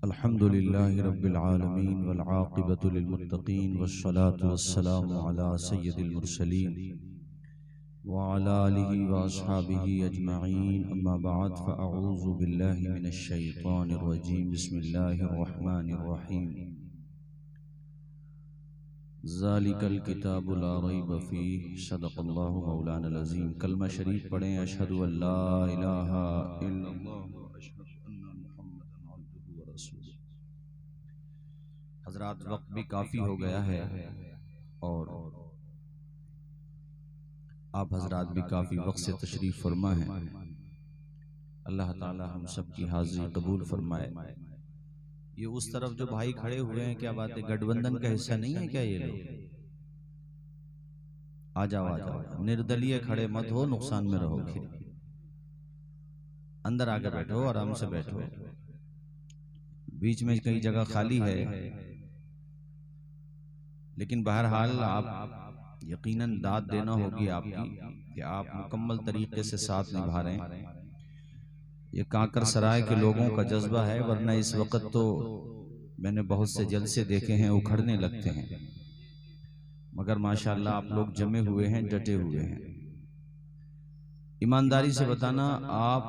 अल्हम्दुलिल्लाहि रब्बिल आलमीन वल आक़िबतु लिल मुत्तक़ीन वस्सलातु वस्सलामु अला सय्यिदिल मुरसलीन व अला आलिहि व अस्हाबिहि अजमईन अम्मा बअद फ़अऊज़ु बिल्लाहि मिनश शैतानिर रजीम बिस्मिल्लाहिर रहमानिर रहीम ज़ालिकल किताबु ला रैब फ़ीहि सदक़ल्लाहु मौलाना अज़ीम। कलमा शरीफ पढ़ें। अशहदु अल्ला इलाहा इल्लल्लाह व अशहदु अन्ना मुहम्मदन अब्दुहु व रसूलुहु। हज़रात, वक्त भी काफ़ी हो गया है और आप हज़रात भी काफ़ी वक्त से तशरीफ़ फरमा हैं। अल्लाह ताला हम सब की हाज़िरी कबूल फरमाए। ये उस तरफ जो भाई खड़े हुए हैं, क्या बात है, गठबंधन का हिस्सा नहीं है क्या ये लोग? आ जाओ आ जाओ, निर्दलीय खड़े मत हो, नुकसान में रहोगे। अंदर आकर बैठो, आराम से बैठो। बीच में कई जगह खाली है, लेकिन बहरहाल आप यकीनन दाद देना होगी आपकी कि आप मुकम्मल तरीके से साथ निभा रहे हैं। ये कांकर सराय के लोगों का जज्बा है, वरना इस वक्त तो मैंने बहुत से जलसे देखे हैं, उखड़ने लगते हैं, मगर माशाअल्लाह आप लोग जमे हुए हैं, डटे हुए हैं। ईमानदारी से बताना, आप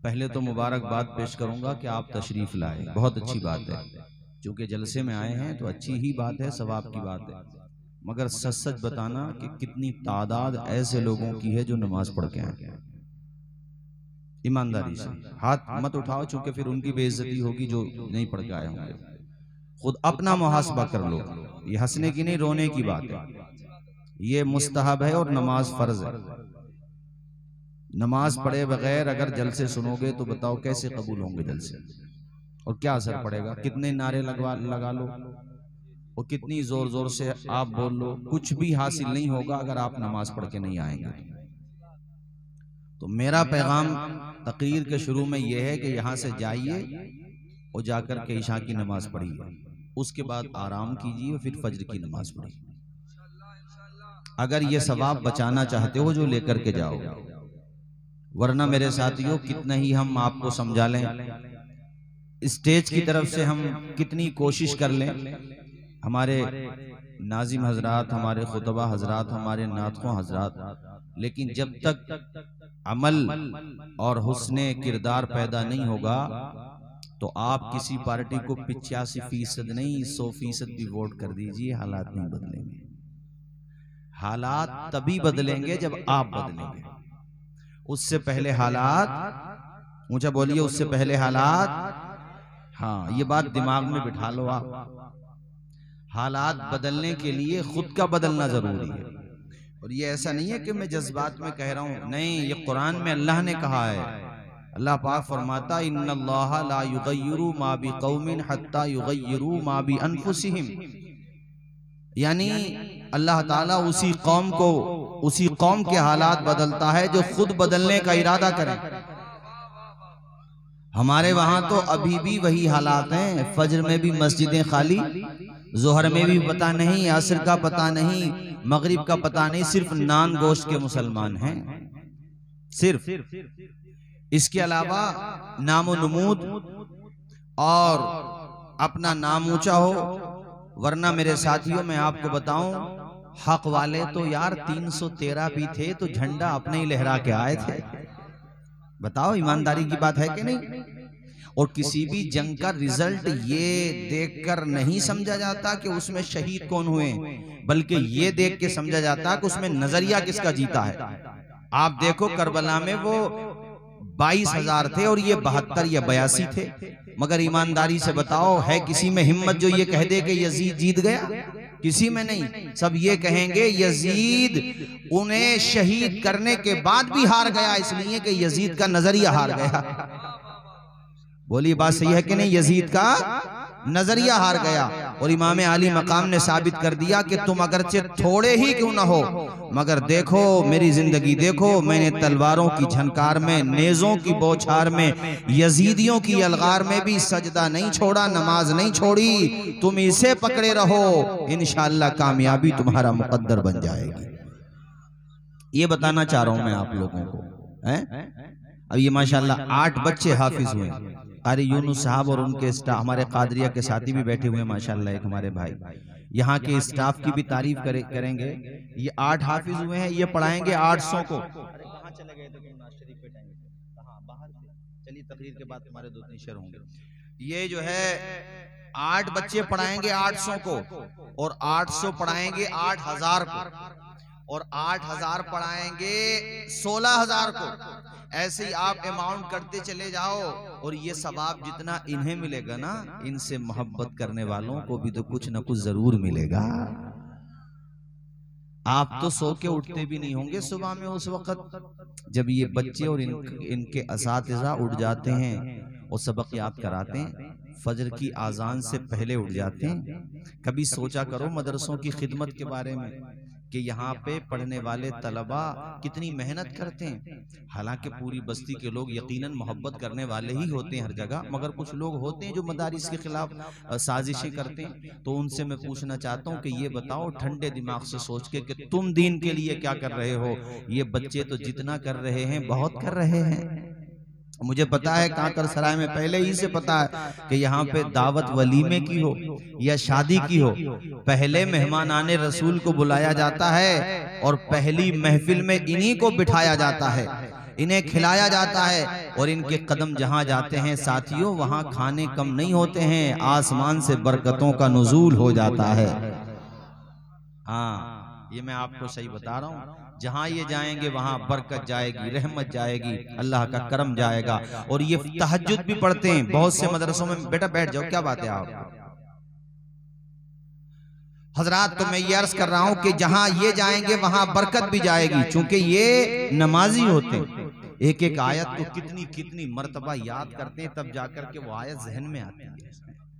पहले तो मुबारकबाद पेश करूंगा कि आप तशरीफ लाए, बहुत अच्छी बात है। क्योंकि जलसे में आए हैं तो अच्छी ही बात है, सवाब की बात है। मगर सच सच बताना कि कितनी तादाद ऐसे लोगों की है जो नमाज पढ़ के आए। ईमानदारी से हाथ मत उठाओ, चूंकि फिर उनकी बेइज्जती होगी जो नहीं पढ़ के आए होंगे। खुद अपना मुहासबा कर लो। ये हंसने की नहीं, रोने की बात है। ये मुस्तहब है और नमाज फर्ज है। नमाज पढ़े बगैर अगर जलसे सुनोगे तो बताओ कैसे कबूल होंगे जलसे, और क्या असर पड़ेगा? कितने नारे लगा लो और कितनी जोर जोर से आप बोल लो, कुछ भी हासिल नहीं होगा अगर आप नमाज पढ़ के नहीं आएंगे। तो मेरा पैगाम तकरीर के शुरू में यह है कि यहाँ से जाइए और जाकर के ईशा की नमाज पढ़िए, उसके बाद आराम कीजिए और फिर फज्र की नमाज पढ़िए। अगर ये सवाब बचाना चाहते हो जो लेकर के जाओ, वरना मेरे साथियों कितना ही हम आपको समझा लें, स्टेज की तरफ से हम कितनी कोशिश कर लें, हमारे नाजिम हजरात, हमारे खुतबा हजरात, हमारे नातखों हजरात, लेकिन जब तक अमल और हुस्ने किरदार पैदा नहीं होगा तो आप किसी पार्टी को 85% नहीं 100% भी वोट कर दीजिए, हालात नहीं बदलेंगे। हालात तभी बदलेंगे जब आप बदलेंगे। उससे पहले हालात, ऊंचा बोलिए, उससे पहले हालात, हाँ ये बात दिमाग में बिठा लो आप। हालात बदलने के लिए खुद का बदलना जरूरी है। और ये ऐसा नहीं है कि मैं जज्बात में कह रहा हूं, नहीं, ये कुरान में अल्लाह ने कहा है। अल्लाह पाक फरमाता, इन्नल्लाहा ला युगय्यिरु मा बिक़ौमिन हत्ता युगय्यिरु मा बि अनफुसिहिम। यानी अल्लाह ताला उसी कौम के हालात बदलता है जो खुद बदलने का इरादा करे। हमारे वहां तो अभी भी वही हालात हैं। फजर में भी मस्जिदें खाली, जोहर में भी पता नहीं, असर का पता नहीं, मगरिब का पता नहीं, सिर्फ नान गोश्त के मुसलमान हैं सिर्फ। इसके अलावा नामो नमूद और अपना नाम ऊंचा हो। वरना मेरे साथियों मैं आपको बताऊं, हक वाले तो यार 313 भी थे तो झंडा अपने ही लहरा के आए थे। बताओ, ईमानदारी की बात है कि नहीं? और किसी भी जंग का रिजल्ट ये देखकर नहीं समझा जाता कि उसमें शहीद कौन हुए, बल्कि ये देख के समझा जाता कि उसमें नजरिया किसका जीता है। आप देखो, करबला में वो 22,000 थे और ये 72 या 82 थे। मगर ईमानदारी से बताओ, है किसी में हिम्मत जो ये कह दे कि यजीद जीत गया? किसी में नहीं। सब ये कहेंगे यजीद उन्हें शहीद करने के बाद भी हार गया, इसलिए कि यजीद का नजरिया हार गया। बोलिए, बात सही है कि नहीं? यजीद का नजरिया हार गया। और इमाम आली मकाम ने साबित कर दिया कि तुम अगरचे थोड़े ही क्यों ना हो, मगर देखो मेरी जिंदगी देखो, मैंने तलवारों की झनकार में, नेज़ों की बौछार में, यजीदियों की अलगार में भी सजदा नहीं छोड़ा, नमाज नहीं छोड़ी। तुम इसे पकड़े रहो, इंशाअल्लाह कामयाबी तुम्हारा मुकद्दर बन जाएगी। ये बताना चाह रहा हूं मैं आप लोगों को। अब ये माशाअल्लाह 8 बच्चे हाफिज हुए, कारी यूनुस साहब और उनके स्टाफ, हमारे कादरिया के साथी भी बैठे हुए हैं माशाल्लाह, एक हमारे भाई, यहाँ के स्टाफ की भी तारीफ करेंगे। ये 8 हाफिज हुए हैं, ये पढ़ाएंगे 800 को। अरे कहाँ चले गए थे तुम? नाश्ते पे टाइम कहाँ? बाहर से। चलिए तकरीर के बाद तुम्हारे 2-3 शेर होंगे। ये जो है 8 बच्चे पढ़ाएंगे 800 को, और 800 पढ़ाएंगे 8000 को, और 8000 पढ़ाएंगे 16000 को। ऐसे ही आप अमाउंट करते चले जाओ, और ये सवाब जितना इन्हें मिलेगा ना, इनसे मोहब्बत करने वालों को भी तो कुछ ना कुछ जरूर मिलेगा। आप तो सो के उठते भी नहीं होंगे सुबह में उस वक्त जब ये बच्चे और इनके असातिज़ा उठ जाते हैं और सबक याद कराते हैं, फजर की आजान से पहले उठ जाते हैं। कभी सोचा करो मदरसों की खिदमत के बारे में कि यहाँ पे पढ़ने वाले तलबा कितनी मेहनत करते हैं। हालांकि पूरी बस्ती के लोग यकीनन मोहब्बत करने वाले ही होते हैं हर जगह, मगर कुछ लोग होते हैं जो मदारिस के खिलाफ साजिशें करते हैं। तो उनसे मैं पूछना चाहता हूँ कि ये बताओ ठंडे दिमाग से सोच के कि तुम दीन के लिए क्या कर रहे हो। ये बच्चे तो जितना कर रहे हैं बहुत कर रहे हैं। मुझे पता है कांकर सराय में पहले ही से पता है कि यहाँ पे दावत वलीमे की हो या शादी की हो, पहले मेहमान आने रसूल को बुलाया जाता है और पहली महफिल में इन्हीं को बिठाया जाता है, इन्हें खिलाया जाता है, और इनके कदम जहां जाते हैं साथियों वहां खाने कम नहीं होते हैं, आसमान से बरकतों का नुज़ूल हो जाता है। हाँ, ये मैं आपको सही बता रहा हूँ। जहां ये जाएंगे वहां बरकत जाएगी, रहमत जाएगी, अल्लाह का करम जाएगा। और ये तहज्जुद भी पढ़ते हैं बहुत से मदरसों में। बेटा बैठ जाओ, क्या बात है आप हजरात? तो मैं ये अर्ज कर रहा हूं कि जहां ये जाएंगे वहां बरकत भी जाएगी, चूंकि ये नमाजी होते हैं। एक एक आयत को कितनी कितनी मर्तबा याद करते हैं, तब जाकर के वो आयत जहन में आती है।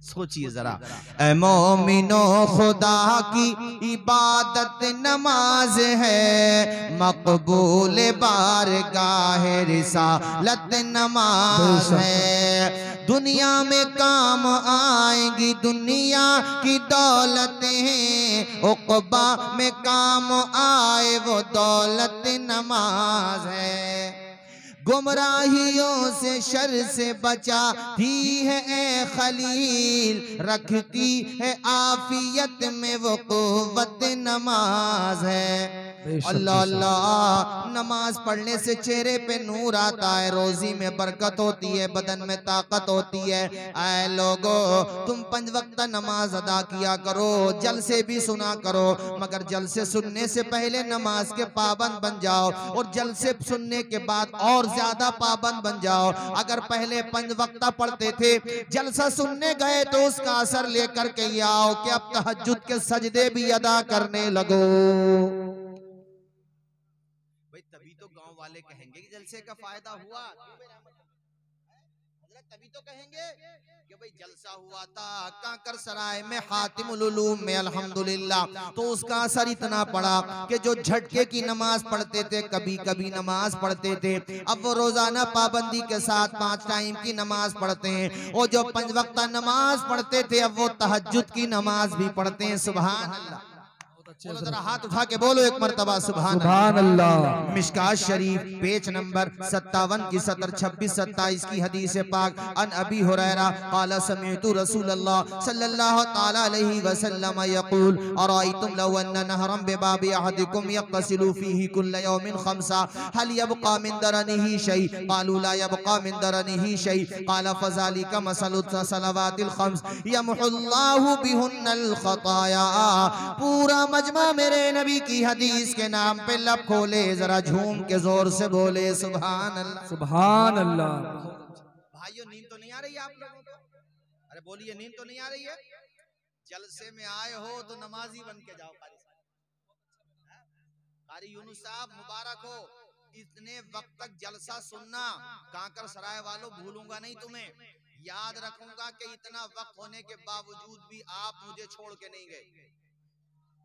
सोचिए जरा, ऐ मोमिनो खुदा की इबादत नमाज है, मकबूल बारगाह रिसालत नमाज है। दुनिया में काम आएगी दुनिया की दौलतें, उक़बा में काम आए वो दौलत नमाज है। गुमराहियों से शर से बचाती है ए खलील, रखती है आफियत में वो कुव्वत नमाज है। अल्लाह अल्लाह, नमाज पढ़ने से चेहरे पे नूर आता है, रोजी में बरकत होती है, बदन में ताकत होती है। ऐ लोगो, तुम 5 वक्त नमाज अदा किया करो, जलसे भी सुना करो, मगर जलसे सुनने से पहले नमाज के पाबंद बन जाओ, और जलसे सुनने के बाद और ज्यादा पाबंद बन जाओ। अगर पहले 5 वक्त पढ़ते थे, जलसा सुनने गए तो उसका असर लेकर के ये आओ कि अब तहज्जुद के सजदे भी अदा करने लगो। भाई तभी तो गांव वाले कहेंगे कि जलसे का फायदा हुआ, तभी तो कहेंगे कि भाई जलसा हुआ था कांकर सराय में हातिमुल उलूम में अल्हम्दुलिल्लाह। तो उसका असर इतना पड़ा कि जो झटके की नमाज पढ़ते थे, कभी कभी नमाज पढ़ते थे, अब वो रोजाना पाबंदी के साथ 5 टाइम की नमाज पढ़ते हैं। और जो 5 वक्त नमाज पढ़ते थे, अब वो तहज्जुद की नमाज भी पढ़ते हैं। सुभान अल्लाह, जरा हाथ उठा के बोलो एक मर्तबा सुभान अल्लाह। मिशकात शरीफ पेज नंबर 57 की सतर 26-27 की हदीस पाक, अन अबी हुरैरा क़ाल समिअतु रसूलल्लाह सल्लल्लाहु तआला अलैहि वसल्लम यक़ूल अरायतुम लौ अन्न नहरन बिबाबि अहदिकुम यग़तसिलु फीहि कुल्ल यौमिन खम्सा हल यबक़ा मिन दरनिही शै? क़ालू ला यबक़ा मिन दरनिही शै। क़ाल फ़ज़ालिका मसलु सलवातिल खम्स यमहुल्लाहु बिहुन्नल ख़ताया। पूरा मजमा मेरे नबी की हदीस के नाम पे लब खोले, जरा झूम के जोर से बोले सुभान अल्लाह, सुभान अल्लाह। भाइयों नींद तो नहीं आ रही आप लोगों को? अरे बोलिए नींद तो नहीं आ रही है? जलसे में आए हो तो नमाजी बन के जाओ। कारी यूनुस साहब मुबारक हो, इतने वक्त तक जलसा सुनना। कांकर सराय वालों भूलूंगा नहीं तुम्हें, याद रखूंगा कि इतना वक्त होने के बावजूद भी आप मुझे छोड़ के नहीं गए।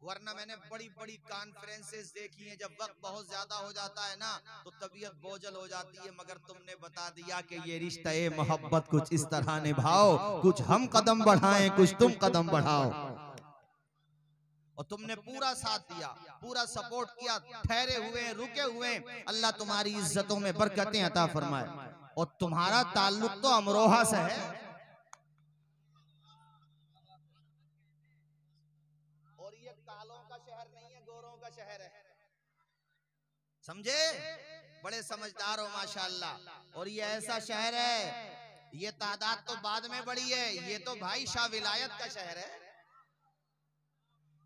वरना मैंने बड़ी बड़ी कॉन्फ्रेंसेस देखी हैं, जब वक्त बहुत ज्यादा हो जाता है ना तो तबीयत बोझल हो जाती है, मगर तुमने बता दिया कि ये रिश्ता मोहब्बत कुछ इस तरह निभाओ, कुछ हम कदम बढ़ाएं कुछ तुम कदम बढ़ाओ। और तुमने पूरा साथ दिया, पूरा सपोर्ट किया, ठहरे हुए रुके हुए। अल्लाह तुम्हारी इज्जतों में बरकतें अता फरमाए। और तुम्हारा ताल्लुक तो अमरोहा से है। और ये कालों का शहर नहीं है, गोरों का शहर है, समझे? बड़े समझदार हो माशाअल्लाह। और ये ऐसा शहर है, ये तादाद तो बाद में बढ़ी है, ये तो भाई शाह विलायत का शहर है,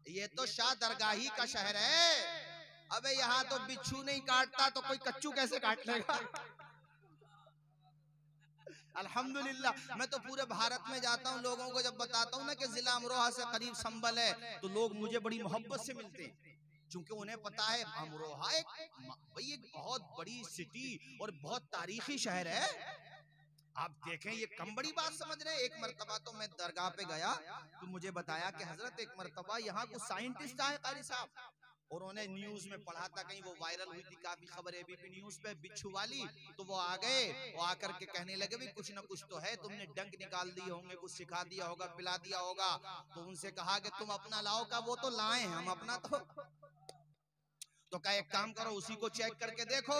ये तो शाह दरगाही का शहर है। अबे यहाँ तो बिच्छू नहीं काटता तो कोई कच्चू कैसे काट लेगा? अल्हम्दुलिल्लाह। मैं तो पूरे भारत में जाता हूँ, लोगों को जब बताता हूँ ना कि जिला अमरोहा से करीब संभल है, तो लोग मुझे बड़ी मोहब्बत से मिलते हैं, क्योंकि उन्हें पता है अमरोहा एक बहुत बड़ी सिटी और बहुत तारीखी शहर है। आप देखें, ये कम बड़ी बात समझ रहे हैं। एक मर्तबा तो मैं दरगाह पे गया तो मुझे बताया कि हजरत एक मर्तबा यहाँ कुछ साइंटिस्ट आए कारी साहब, और उन्हें न्यूज में पढ़ा था, कहीं वो वायरल हुई थी काफी खबर एबीपी न्यूज पे, बिच्छू वाली। तो वो आ गए, वो आकर के कहने लगे भी कुछ ना कुछ तो है, तुमने डंक निकाल दिए होंगे, कुछ सिखा दिया होगा, पिला दिया होगा। तो उनसे कहा कि तुम अपना लाओ, का वो तो लाए हैं, हम अपना तो का एक काम करो, उसी को चेक करके देखो।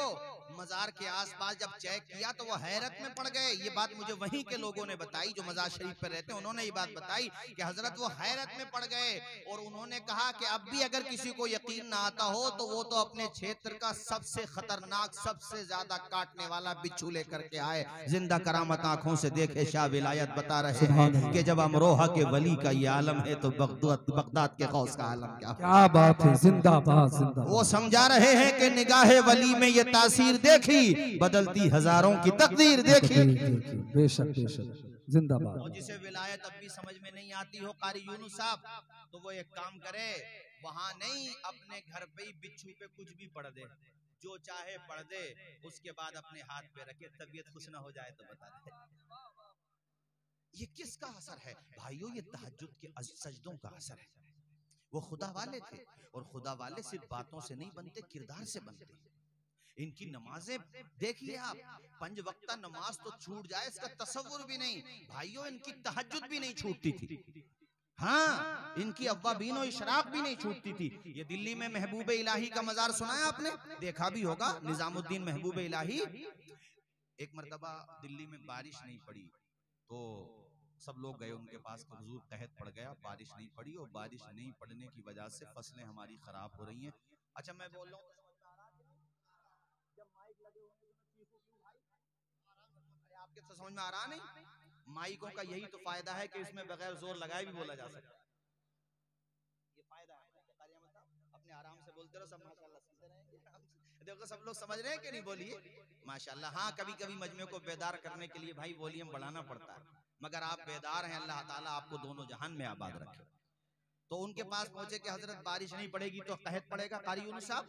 मजार के आसपास जब चेक किया तो वो हैरत में पड़ गए। ये बात मुझे वहीं के लोगों ने बताई जो मजार शरीफ पर रहते हैं, उन्होंने ये बात बताई कि हजरत वो हैरत में पड़ गए, और उन्होंने कहा कि अब भी अगर किसी को यकीन ना आता हो तो वो तो अपने क्षेत्र का सबसे खतरनाक, सबसे ज्यादा काटने वाला बिच्छू लेकर के आए, जिंदा करामत आंखों से देखे। शाह विलायत बता रहे हैं कि जब अमरोहा के वली का ये आलम है तो बगदाद के गौस का आलम क्या बात है। जिंदाबाद जिंदाबाद। वो समझा रहे हैं कि निगाहे वली में ये तासीर देखी, बदलती हजारों की तकदीर देखी। बेशक बेशक, जिंदाबाद। और जिसे विलायत अब भी समझ में नहीं आती हो कारी यूनुस साहब, तो वो एक काम करे, वहां नहीं, अपने घर पे ही बिच्छू पे कुछ भी पढ़ दे, जो चाहे पढ़ दे, उसके बाद अपने हाथ पे रखे, तबीयत खुश ना हो जाए तो बता दे। ये किसका असर है भाइयों? ये तहज्जुद के सजदों का असर है। वो खुदा वाले थे, और खुदा वाले सिर्फ बातों से नहीं बनते, किरदार से बनते। इनकी नमाजें देखिए आप, 5 वक्ता नमाज तो छूट जाए इसका तसव्वुर भी नहीं भाइयों, इनकी तहज्जुद भी नहीं छूटती थी। हाँ, इनकी अव्वाबीन और इशराक भी नहीं छूटती थी। ये दिल्ली में महबूब इलाही का मजार सुना है आपने? देखा भी होगा, निजामुद्दीन महबूब इलाही। एक मर्तबा दिल्ली में बारिश नहीं पड़ी तो सब लोग गए उनके पास, तो हुजूर कहत पड़ गया, बारिश नहीं पड़ी, और बारिश नहीं पड़ने की वजह से फसलें हमारी खराब हो रही हैं। अच्छा मैं बोल रहा हूँ, जब माइक लगे होंगे तो चीखो क्यों भाई? आपके तो समझ में आ रहा नहीं? माइकों का यही तो फायदा है कि इसमें बगैर जोर लगाए भी बोला जा सकता है। ये फायदा है, अपने आराम से बोलते रहो, सब माशाल्लाह सुनते रहेंगे। देखो सब लोग समझ रहे हैं कि नहीं? बोलिए माशाल्लाह। हाँ, कभी कभी मजमे को बेदार करने के लिए भाई वॉल्यूम बढ़ाना पड़ता है, मगर आप बेदार हैं, अल्लाह ताला आपको दोनों जहान में आबाद रखे। तो उनके पास पहुंचे कि हजरत बारिश नहीं पड़ेगी तो कहत पड़ेगा कारी यूनुस साहब।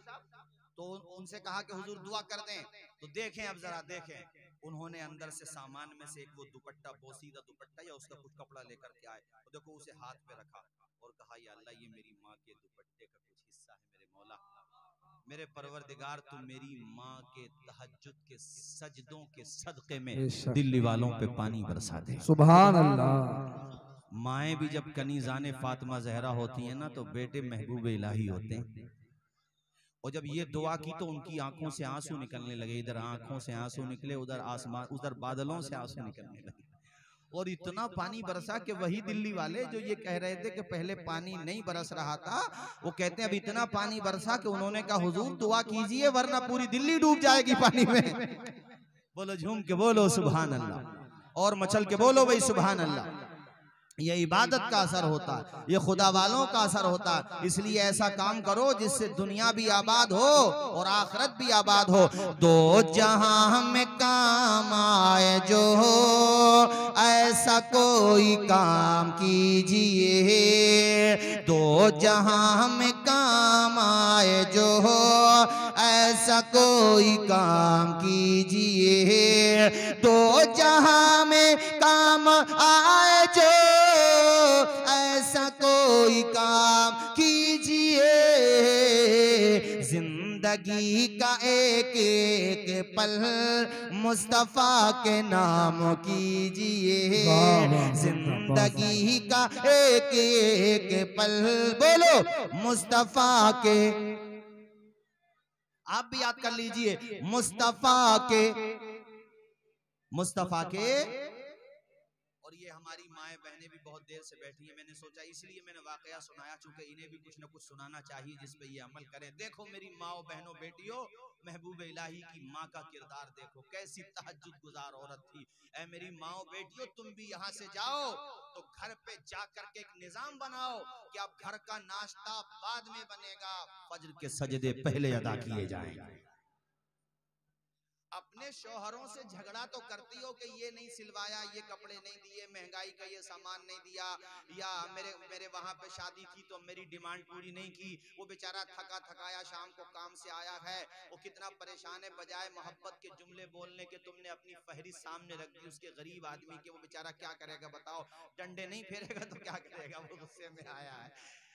तो उनसे कहा कि हुजूर दुआ कर दें। तो देखें, अब जरा देखें, उन्होंने अंदर से सामान में से एक वो दुपट्टा, बोसीदा दुपट्टा या उसका कुछ कपड़ा लेकर के आए, और देखो उसे हाथ पे रखा और कहा, या अल्लाह, ये मेरी माँ के दुपट्टे का कुछ हिस्सा है, मेरे मौला, मेरे परवरदिगार, तू मेरी माँ के तहज्जुद के सजदों के सदके में दिल्ली वालों पे पानी बरसा दे। सुभान अल्लाह। माएँ भी जब कनीज़ाने फातिमा जहरा होती हैं ना, तो बेटे महबूब इलाही होते हैं। और जब ये दुआ की तो उनकी आंखों से आंसू निकलने लगे, इधर आंखों से आंसू निकले, उधर आसमान, उधर बादलों से आंसू निकलने लगे, और इतना पानी बरसा कि वही दिल्ली वाले जो ये कह रहे थे कि पहले पानी नहीं बरस रहा था, वो कहते हैं अब इतना पानी बरसा कि उन्होंने कहा, हुजूर दुआ कीजिए वरना पूरी दिल्ली डूब जाएगी पानी में। बोलो झूम के बोलो सुभान अल्लाह, और मचल के बोलो भाई सुभान अल्लाह। ये इबादत का असर होता है, ये खुदा वालों का असर होता है। इसलिए ऐसा काम करो जिससे दुनिया भी आबाद हो और आखिरत भी आबाद हो। दो जहां में काम आए जो हो, ऐसा कोई काम कीजिए। दो जहां में काम आए जो हो, ऐसा कोई काम कीजिए। दो जहां में काम आए जो, ऐसा कोई काम कीजिए। जिंदगी का एक एक पल मुस्तफा के नाम कीजिए। जिंदगी का एक एक पल, बोलो मुस्तफा के, आप भी याद कर लीजिए, मुस्तफा के मुस्तफा के। और ये हमारी माएँ बहनें भी बहुत देर से बैठी हैं, मैंने सोचा इसलिए मैंने वाकया सुनाया, चूंकि इन्हें भी कुछ न कुछ सुनाना चाहिए जिस पे ये अमल करें। देखो मेरी माओ बहनों बेटियों, महबूब इलाही की माँ का किरदार देखो, कैसी तहज्जुद गुजार औरत थी। ऐ मेरी माओ बेटियों, तुम भी यहाँ से जाओ तो घर पे जा करके एक निजाम बनाओ कि अब घर का नाश्ता बाद में बनेगा, फज्र के सजदे पहले अदा किए जाएंगे। अपने शौहरों से झगड़ा तो करती हो कि ये नहीं सिलवाया, ये कपड़े नहीं दिए, महंगाई का ये सामान नहीं दिया, या मेरे वहां पे शादी थी तो मेरी डिमांड पूरी नहीं की, वो बेचारा थका थकाया शाम को काम से आया है, वो कितना परेशान है, बजाय मोहब्बत के जुमले बोलने के तुमने अपनी फहरिस्त सामने रख दी उसके गरीब आदमी के। वो बेचारा क्या करेगा बताओ, डंडे नहीं फेरेगा तो क्या करेगा, वो गुस्से में आया है।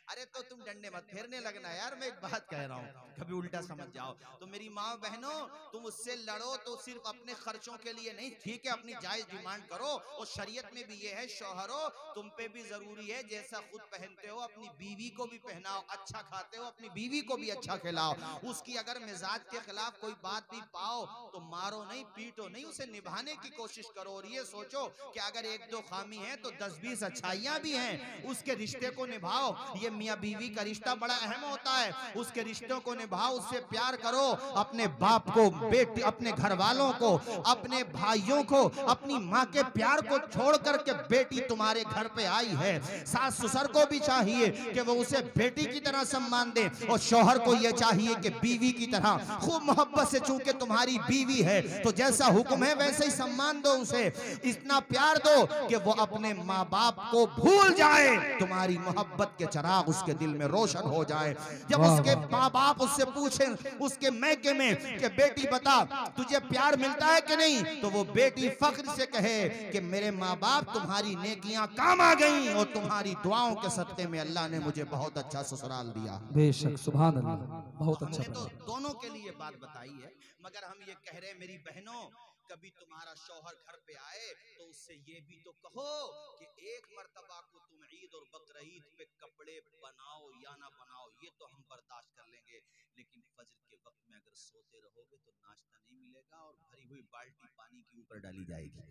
अरे तो तुम डंडे मत फेरने लगना यार, मैं एक बात कह रहा हूँ, कभी उल्टा समझ जाओ। तो मेरी माँ बहनों, तुम उससे लड़ो तो सिर्फ अपने खर्चों के लिए नहीं, ठीक है अपनी जायज डिमांड करो, और शरीयत में भी ये है शौहरों तुम पे भी जरूरी है, जैसा खुद पहनते हो अपनी बीवी को भी पहनाओ, अच्छा खाते हो अपनी बीवी को भी अच्छा खिलाओ, उसकी अगर मिजाज के खिलाफ कोई बात भी पाओ तो मारो नहीं पीटो नहीं, उसे निभाने की कोशिश करो। और ये सोचो कि अगर एक दो खामी है तो 10-20 अच्छाइयां भी हैं, उसके रिश्ते को निभाओ। ये मियां बीवी का रिश्ता बड़ा अहम होता है, उसके रिश्तों को निभाओ, उससे प्यार करो, अपने बाप को, बेटे, अपने घर वालों को, अपने भाइयों को, अपनी माँ के प्यार को छोड़ करके बेटी तुम्हारे घर पे आई है, सास ससुर को भी चाहिए कि वो उसे बेटी की तरह सम्मान दे, और शौहर को यह चाहिए कि बीवी की तरह खूब मोहब्बत से, चूंकि तुम्हारी बीवी है तो जैसा हुक्म है वैसे ही सम्मान दो उसे, इतना प्यार दो कि वो अपने माँ बाप को भूल जाए, तुम्हारी मोहब्बत के चिराग उसके दिल में रोशन हो जाए। जब उसके माँ बाप उससे पूछे उसके मैके में कि बेटी बता तुझे प्यार मिलता है कि नहीं, तो वो बेटी फख्र से कहे कि मेरे माँ बाप तुम्हारी नेकियां काम आ गई और तुम्हारी दुआओं के सदके में अल्लाह ने मुझे बहुत अच्छा ससुराल दिया। बेशक सुभान अल्लाह, बहुत अच्छा हमने तो बना। दोनों के लिए बात बताई है, मगर हम ये कह रहे हैं मेरी बहनों, कभी तुम्हारा शौहर घर पे आए तो उससे ये भी तो कहो कि एक मर्तबा को तुम ईद और बकरीद पे कपड़े बनाओ या ना बनाओ, ये तो हम बर्दाश्त कर लेंगे, लेकिन फजर के वक्त में अगर सोते रहोगे तो नाश्ता नहीं मिलेगा और भरी हुई बाल्टी पानी के ऊपर डाली जाएगी।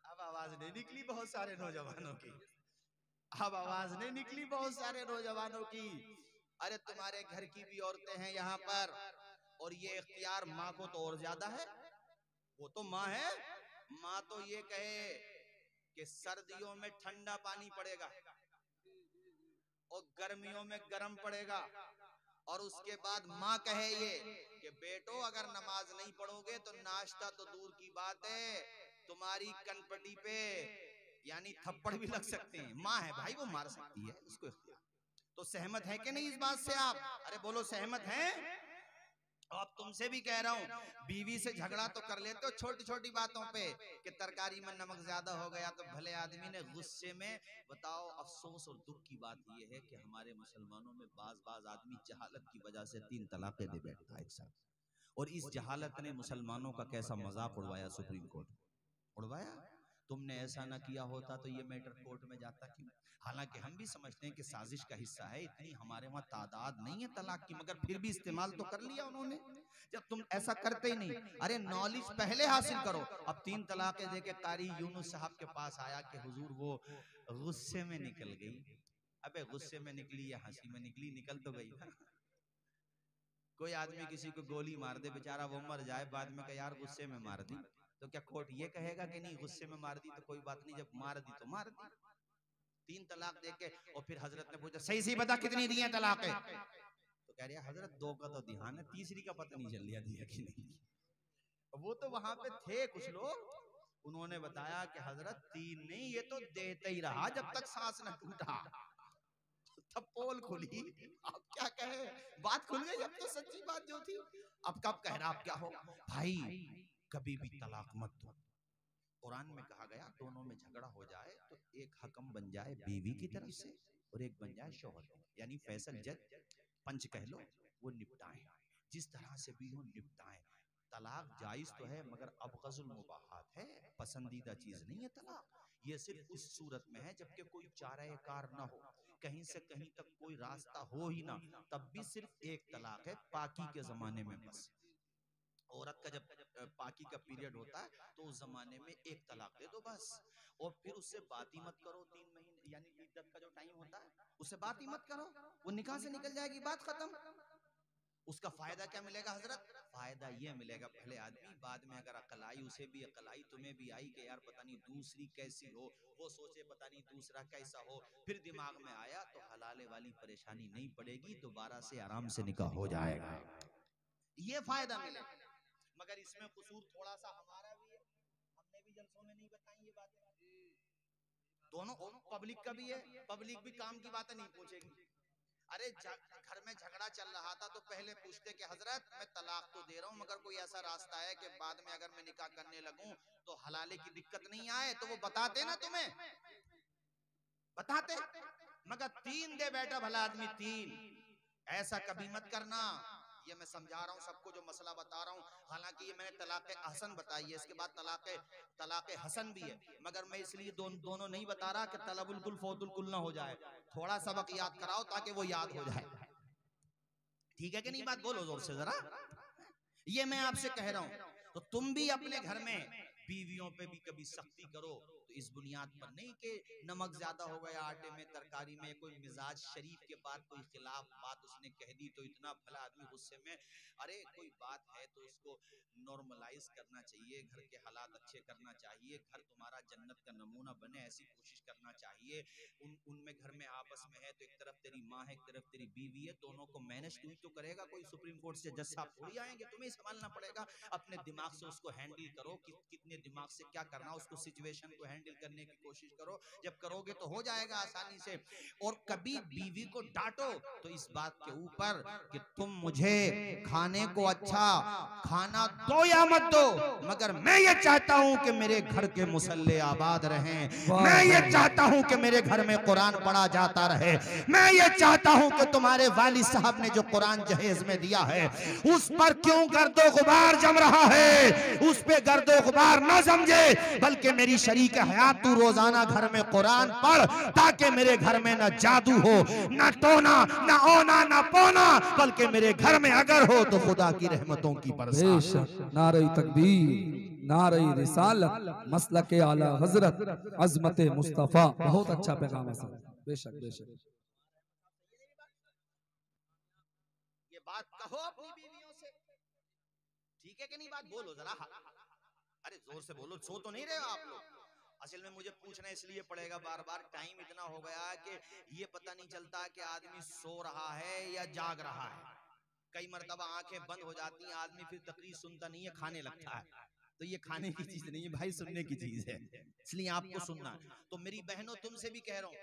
अब आवाज नहीं निकली बहुत सारे नौजवानों की, अब आवाज नहीं निकली बहुत सारे नौजवानों की। अरे तुम्हारे घर की भी औरतें हैं यहाँ पर, और ये इख्तियार माँ को तो और ज्यादा है, वो तो माँ है। माँ तो ये कहे कि सर्दियों में ठंडा पानी पड़ेगा और गर्मियों में गर्म पड़ेगा, और उसके बाद माँ कहे ये कि बेटो अगर नमाज नहीं पढ़ोगे तो नाश्ता तो दूर की बात है, तुम्हारी कनपटी पे यानी थप्पड़ भी लग सकते हैं। माँ है भाई, वो मार सकती है उसको इख्तियार। तो सहमत है कि नहीं इस बात से आप? अरे बोलो सहमत हैं? अब तुमसे भी कह रहा हूँ, बीवी से झगड़ा तो कर लेते हो छोटी छोटी बातों पे कि तरकारी में नमक ज्यादा हो गया तो भले आदमी ने गुस्से में, बताओ अफसोस और दुख की बात यह है कि हमारे मुसलमानों में बाज आदमी जहालत की वजह से 3 तलाकें दे बैठता है एक साथ, और इस जहालत ने मुसलमानों का कैसा मजाक उड़वाया, सुप्रीम कोर्ट उड़वाया। तुमने ऐसा ना किया होता तो ये मैटर कोर्ट में जाता क्यों? हालांकि हम भी समझते हैं कि साजिश का हिस्सा है, इतनी हमारे वहां तादाद नहीं है तलाक की, मगर फिर भी इस्तेमाल तो कर लिया उन्होंने। जब तुम ऐसा करते ही नहीं, अरे नॉलेज पहले हासिल करो। अब 3 तलाकें देके कारी यूनुस साहब के पास आया कि हुजूर वो गुस्से में निकल गई। अबे गुस्से में निकली या हंसी में निकली, निकल तो गई ना। कोई आदमी किसी को गोली मार दे बेचारा वो मर जाए, बाद में कहे यार गुस्से में मार दी, तो क्या कोर्ट ये कहेगा कि नहीं गुस्से में मार दी तो कोई बात नहीं, जब मार दी तो मार दी। 3 तलाक देके और फिर हजरत ने पूछा सही सही बता कितनी दी है तलाकें, तो कह रही है हजरत 2 का तो ध्यान है, तीसरी का पता नहीं चल लिया दिया कि नहीं। वो तो वहां पे थे कुछ लोग, उन्होंने बताया कि हजरत 3 नहीं, ये तो देते ही रहा जब तक सांस न टूटा। तब पोल खुली, अब क्या कहे, बात खुल गई, अब तो सच्ची बात जो थी। अब कब कह रहा, अब क्या हो भाई, कभी भी तलाक मत दो। कुरान में कहा गया दोनों में झगड़ा हो जाए तो एक हकम बन जाए बीवी की तरफ से और एक बन जाए शौहर की, यानी फैसल जज पंच कह लो, वो निपटाएं, जिस तरह से भी हो निपटाएं। तलाक जायज तो है मगर अब गजुल मुबाहात है, पसंदीदा चीज नहीं है तलाक। ये सिर्फ उस सूरत में है जबकि कोई चारे कार ना हो, कहीं से कहीं तक कोई रास्ता हो ही ना, तब भी सिर्फ एक तलाक है, पाकी के जमाने में बस। औरत का जब पाकी का पीरियड होता है तो उस जमाने में एक तलाक दे दो बस, और फिर उससे बात ही मत करो 3 महीने, यानी इद्दत का जो टाइम होता है उससे बात ही मत करो, वो निकाह से निकल जाएगी, बात खत्म। उसका फायदा क्या मिलेगा हजरत? फायदा ये मिलेगा, भले आदमी बाद में अगर अकल आई, उसे भी अकल आई, तुम्हें भी आई कि यार पता नहीं दूसरी कैसी हो, वो सोचे पता नहीं दूसरा कैसा हो, फिर दिमाग में आया तो हलाले वाली परेशानी नहीं पड़ेगी, दोबारा से आराम से निकाह हो जाएगा, ये फायदा मिलेगा। मगर इसमें कसूर थोड़ा सा हमारा भी है, हमने भी जलसों में नहीं बताई ये बातें, दोनों पब्लिक का भी है, पब्लिक भी काम की बातें नहीं पूछेगी। अरे घर में झगड़ा चल रहा था तो पहले पूछते कि हजरत मैं तलाक तो दे रहा हूँ मगर कोई ऐसा रास्ता है कि बाद में अगर मैं निकाह करने लगूं तो हलाले की दिक्कत नहीं आए, तो वो बताते ना, तुम्हें बताते। मगर 3 दे बेटा भला आदमी 3, ऐसा कभी मत करना। ये मैं समझा रहा हूँ सबको, जो मसला बता रहा हूँ, हालांकि ये मैंने तलाक हसन बताई है, इसके बाद तलाक हसन भी है, मगर मैं इसलिए दोनों नहीं बता रहा कि तलबुल कुल फौतुल कुल ना हो जाए, थोड़ा सबक याद कराओ ताकि वो याद हो जाए, ठीक है कि नहीं? बात बोलो जोर से जरा, ये मैं आपसे कह रहा हूं। तो तुम भी अपने घर में बीवियों पे भी कभी सख्ती करो, तो इस बुनियाद पर नहीं कि नमक ज्यादा हो गया आटे में, तरकारी में, कोई मिजाज शरीफ के बाद कोई खिलाफ बात उसने कह दी तो इतना भला आदमी गुस्से में, अरे कोई बात है तो उसको नॉर्मलाइज करना चाहिए, घर के हालात अच्छे करना चाहिए, घर तुम्हारा जन्नत का नमूना बने ऐसी कोशिश करना चाहिए। उनमें घर में आपस में है तो एक तरफ तेरी माँ है, एक तरफ तेरी बीवी है, दोनों को मैनेज तू ही तो करेगा, कोई सुप्रीम कोर्ट से जज साहब थोड़ी आएंगे, तुम्हें संभालना पड़ेगा। अपने दिमाग से उसको हैंडल करो कि कितने दिमाग से क्या करना, उसको सिचुएशन को हैंडल करने की कोशिश करो, जब करोगे तो हो जाएगा आसानी से। और कभी बीवी को डांटो तो इस बात के ऊपर कि तुम मुझे खाने को अच्छा खाना दो या मत दो, मगर मैं ये चाहता हूं कि मेरे घर के मुसल्ले आबाद रहें, मैं ये चाहता हूं कि मेरे घर में कुरान पढ़ा जाता रहे, मैं ये चाहता हूं कि तुम्हारे वालिद साहब ने जो कुरान जहेज में दिया है उस पर क्यों गर्दो गुबार जम रहा है, उस पे गर्दो गुबार ना समझे, बल्कि मेरी शरीक हयात तू रोजाना घर में कुरान पढ़, ताकि मेरे घर में ना जादू हो, ना टोना, ना ओना, ना पोना, बल्कि मेरे घर में अगर हो तो खुदा की रहमतों की बरसात। नारे तकबीर, नारे रिसालत, मसलक आला हजरत, अजमत मुस्तफा। बहुत अच्छा पैगाम है सर, बेशक बेशक। ये बात कहो अपनी बीवियों से, ठीक है कि नहीं? बात बोलो जरा, अरे जोर से बोलो, सो तो नहीं रहे हो आप लोग? असल में मुझे पूछना इसलिए पड़ेगा बार बार, टाइम इतना हो गया कि ये पता नहीं चलता कि आदमी सो रहा है या जाग रहा है, कई मर्तबा आंखें बंद हो जाती हैं, आदमी फिर तकरीर सुनता नहीं है, खाने लगता है। तो ये खाने की चीज नहीं है भाई, सुनने की चीज है, इसलिए आपको सुनना। तो मेरी बहनों तुमसे भी कह रहा हूँ,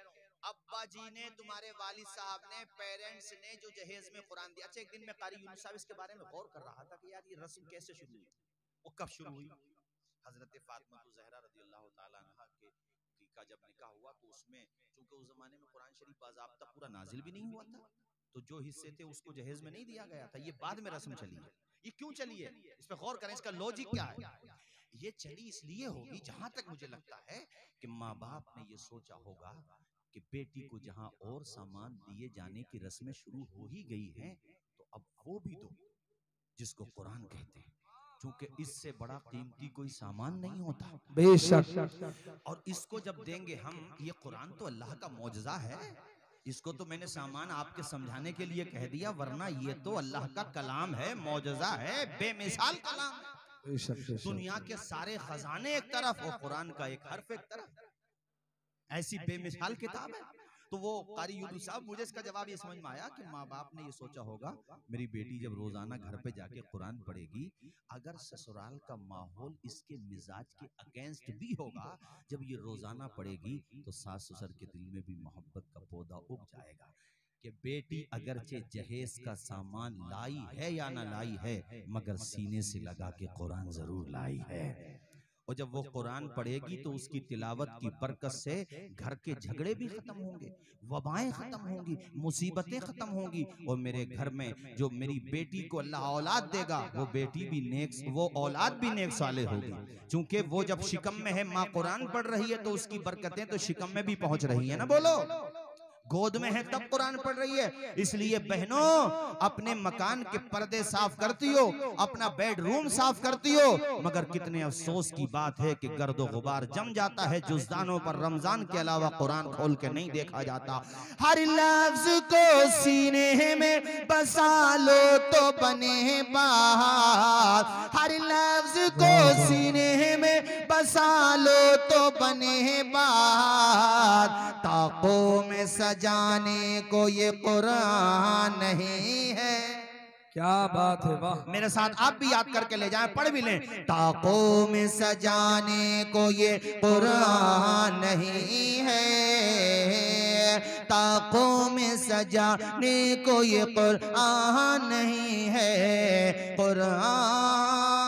अब्बा जी ने, तुम्हारे वालिद साहब ने, पेरेंट्स ने जो जहेज में कुरान दिया। अच्छा, एक दिन मैं कारी यूनुस साहब इसके बारे में गौर कर रहा था कि यार ये रस्म कैसे शुरू हुई, वो कब शुरू हुई। हजरत फातिमा ज़हरा रज़ियल्लाहु ताला अन्हा का जब निकाह हुआ तो उसमें चूंकि उस जमाने में कुरान शरीफ बाज़ाब्ता पूरा नाजिल भी नहीं हुआ था, तो जो हिस्से थे उसको जहेज में नहीं दिया गया था, ये बाद में रस्म चली है। ये क्यों चली है, इस पे गौर करें, इसका लॉजिक क्या है। ये चली इसलिए होगी, जहां तक मुझे लगता है कि माँ बाप ने ये सोचा होगा कि बेटी को जहां और सामान दिए जाने की रस्में शुरू हो ही गई हैं, तो अब वो भी दो जिसको कुरान कहते हैं, क्योंकि इससे बड़ा कीमती कोई सामान नहीं होता। बेशक। और इसको जब देंगे हम, ये कुरान तो अल्लाह का मौजज़ा है, इसको तो मैंने सामान आपके समझाने के लिए कह दिया, वरना ये तो अल्लाह का कलाम है, मौजज़ा है, बेमिसाल कलाम है। दुनिया के सारे खजाने एक तरफ और कुरान का एक हर्फ एक तरफ, ऐसी बेमिसाल किताब है। तो वो कारी यूनुस साहब, मुझे इसका जवाब ये समझ में आया कि माँ बाप ने ये सोचा होगा, मेरी बेटी जब रोजाना घर पे जाके कुरान पढ़ेगी, अगर ससुराल का माहौल इसके मिजाज के अगेंस्ट भी होगा, जब ये रोजाना पढ़ेगी तो सास ससुर के दिल में भी मोहब्बत का पौधा उग जाएगा कि बेटी अगरचे जहेज का सामान लाई है या ना लाई है, मगर सीने से लगा के कुरान जरूर लाई है। और जब वो कुरान पढ़ेगी तो उसकी तिलावत की बरकत से घर के झगड़े भी खत्म होंगे, वबाएं खत्म होंगी, मुसीबतें खत्म होंगी, और मेरे घर में जो मेरी बेटी को अल्लाह औलाद देगा, वो बेटी भी नेक, वो औलाद भी नेक साले होगी, क्योंकि वो जब शिकम में है, माँ कुरान पढ़ रही है, तो उसकी बरकतें तो शिकम में भी पहुंच रही है ना, बोलो। गोद में है तब कुरान पढ़ रही है। इसलिए बहनों, अपने मकान के पर्दे साफ करती हो, अपना बेडरूम साफ करती हो, मगर कितने अफसोस की बात है कि गर्दो गुबार जम जाता है जुज़दानों पर। रमजान के अलावा कुरान खोल के नहीं देखा जाता। हर लफ्ज को सीने में बसा लो तो बने बात, हर लफ्ज को सीने में बसा लो तो बने बात। ताकों में सजाने को ये कुरान नहीं है। क्या बात है, वाह। मेरे साथ आप भी याद करके ले जाएं, पढ़ भी लें। ताकों में सजाने को ये कुरान नहीं है, ताकों में सजाने को ये कुरान नहीं है, कुरान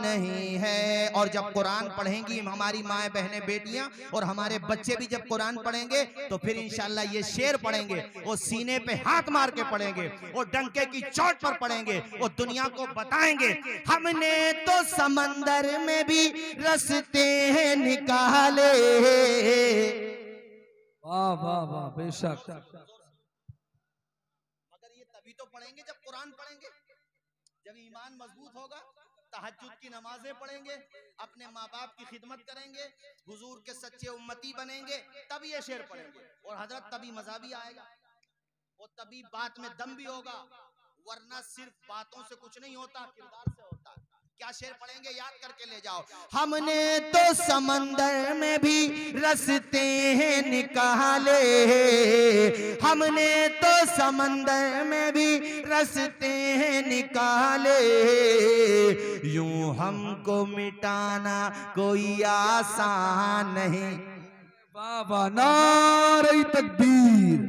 नहीं है। और जब कुरान पढ़ेंगी हमारी माएँ बहनें बेटियां और हमारे बच्चे भी जब कुरान पढ़ेंगे तो फिर इंशाल्लाह ये शेर पढ़ेंगे, वो सीने पे हाथ मार के पढ़ेंगे, वो डंके की चोट पर पढ़ेंगे, वो दुनिया को बताएंगे हमने तो समंदर में भी रास्ते निकाले। वाह वाह वाह, बेशक। मगर ये तभी तो पढ़ेंगे जब कुरान पढ़ेंगे, जब ईमान मजबूत होगा, तहज्जुद की नमाजें पढ़ेंगे, अपने माँ बाप की खिदमत करेंगे, हुजूर के सच्चे उम्मती बनेंगे, तब ये शेर पढ़ेंगे। और हजरत तभी मजा भी आएगा, और तभी बात में दम भी होगा, वरना सिर्फ बातों से कुछ नहीं होता, किरदार से होता। क्या शेर पढ़ेंगे, याद करके ले जाओ। हमने तो समंदर में भी रास्ते निकाले, हमने तो समंदर में भी रास्ते निकाले, यूं हमको मिटाना कोई आसान नहीं। वाह वाह, नारे तकबीर,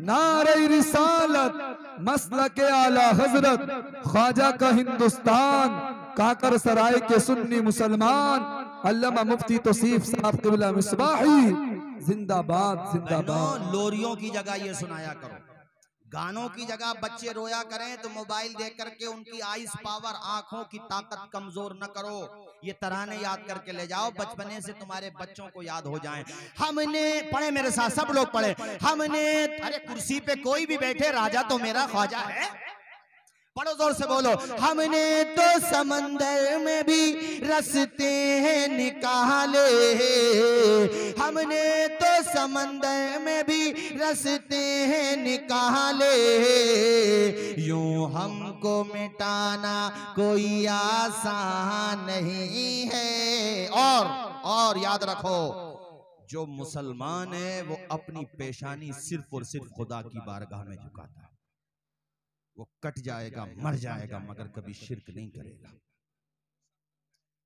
नारे रिसालत, मसलक आला हजरत, ख्वाजा का हिंदुस्तान, काकर सराय के सुन्नी मुसलमान, अल्लामा मुफ्ती तौसीफ साहब क़िबला मिसबाही, जिंदाबाद जिंदाबाद। लोरियों की जगह ये सुनाया करो, गानों की जगह बच्चे रोया करें तो मोबाइल देख करके उनकी आइस पावर, आंखों की ताकत कमजोर न करो। ये तराने याद करके ले जाओ, बचपने से तुम्हारे बच्चों को याद हो जाएं। हमने पढ़े, मेरे साथ सब लोग पढ़े। हमने, अरे कुर्सी पे कोई भी बैठे, राजा तो मेरा ख्वाजा है। पढ़ो जोर से बोलो। हमने तो समंदर में भी रास्ते निकाले, हमने तो समंदर में भी रास्ते निकाले, यूं हमको मिटाना कोई आसान नहीं है। और याद रखो, जो मुसलमान है वो अपनी पेशानी सिर्फ और सिर्फ खुदा की बारगाह में झुकाता है। वो कट जाएगा, मर जाएगा, मगर कभी शिर्क नहीं करेगा।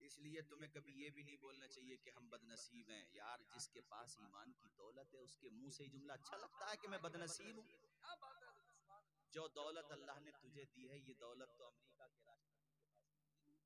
इसलिए तुम्हें कभी ये भी नहीं बोलना चाहिए कि हम बदनसीब हैं। यार, जिसके पास ईमान की दौलत है उसके मुंह से ही जुमला अच्छा लगता है कि मैं बदनसीब हूँ। जो दौलत अल्लाह ने तुझे दी है, ये दौलत तो अमेरिका के राष्ट्रपति के पास नहीं,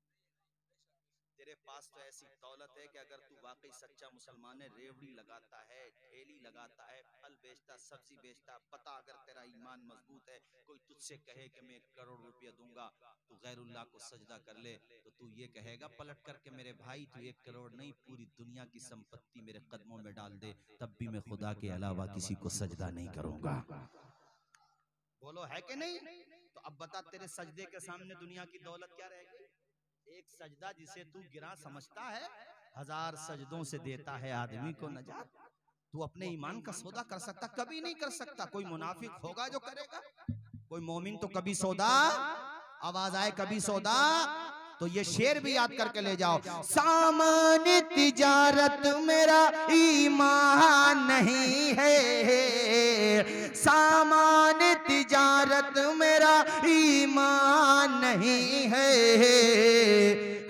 तेरे पास तो ऐसी दौलत है कि अगर तू वाकई सच्चा मुसलमान है, रेवड़ी लगाता है, ठेली लगाता है, फल बेचता, सब्जी बेचता, पता अगर तेरा ईमान मजबूत है, कोई तुझसे कहे कि मैं 1 करोड़ रुपया दूंगा, तू गैरुल्लाह को सजदा कर ले, तो तू ये कहेगा पलट करके, मेरे भाई तू 1 करोड़ नहीं, पूरी दुनिया की संपत्ति मेरे कदमों में डाल दे, तब भी मैं खुदा के अलावा किसी को सजदा नहीं करूंगा। बोलो है कि नहीं? तो अब बता, तेरे सजदे के सामने दुनिया की दौलत क्या रहेगी? एक सजदा जिसे तू गिरा समझता है, 1000 सजदों से देता है आदमी को नजात। तू अपने ईमान का सौदा कर सकता? कभी नहीं कर सकता। कोई मुनाफिक होगा जो करेगा, कोई मोमिन तो कभी सौदा, आवाज आए कभी सौदा। तो ये शेर भी याद करके ले जाओ। सामान तिजारत मेरा ईमान नहीं है, सामान तिजारत मेरा ईमान नहीं है,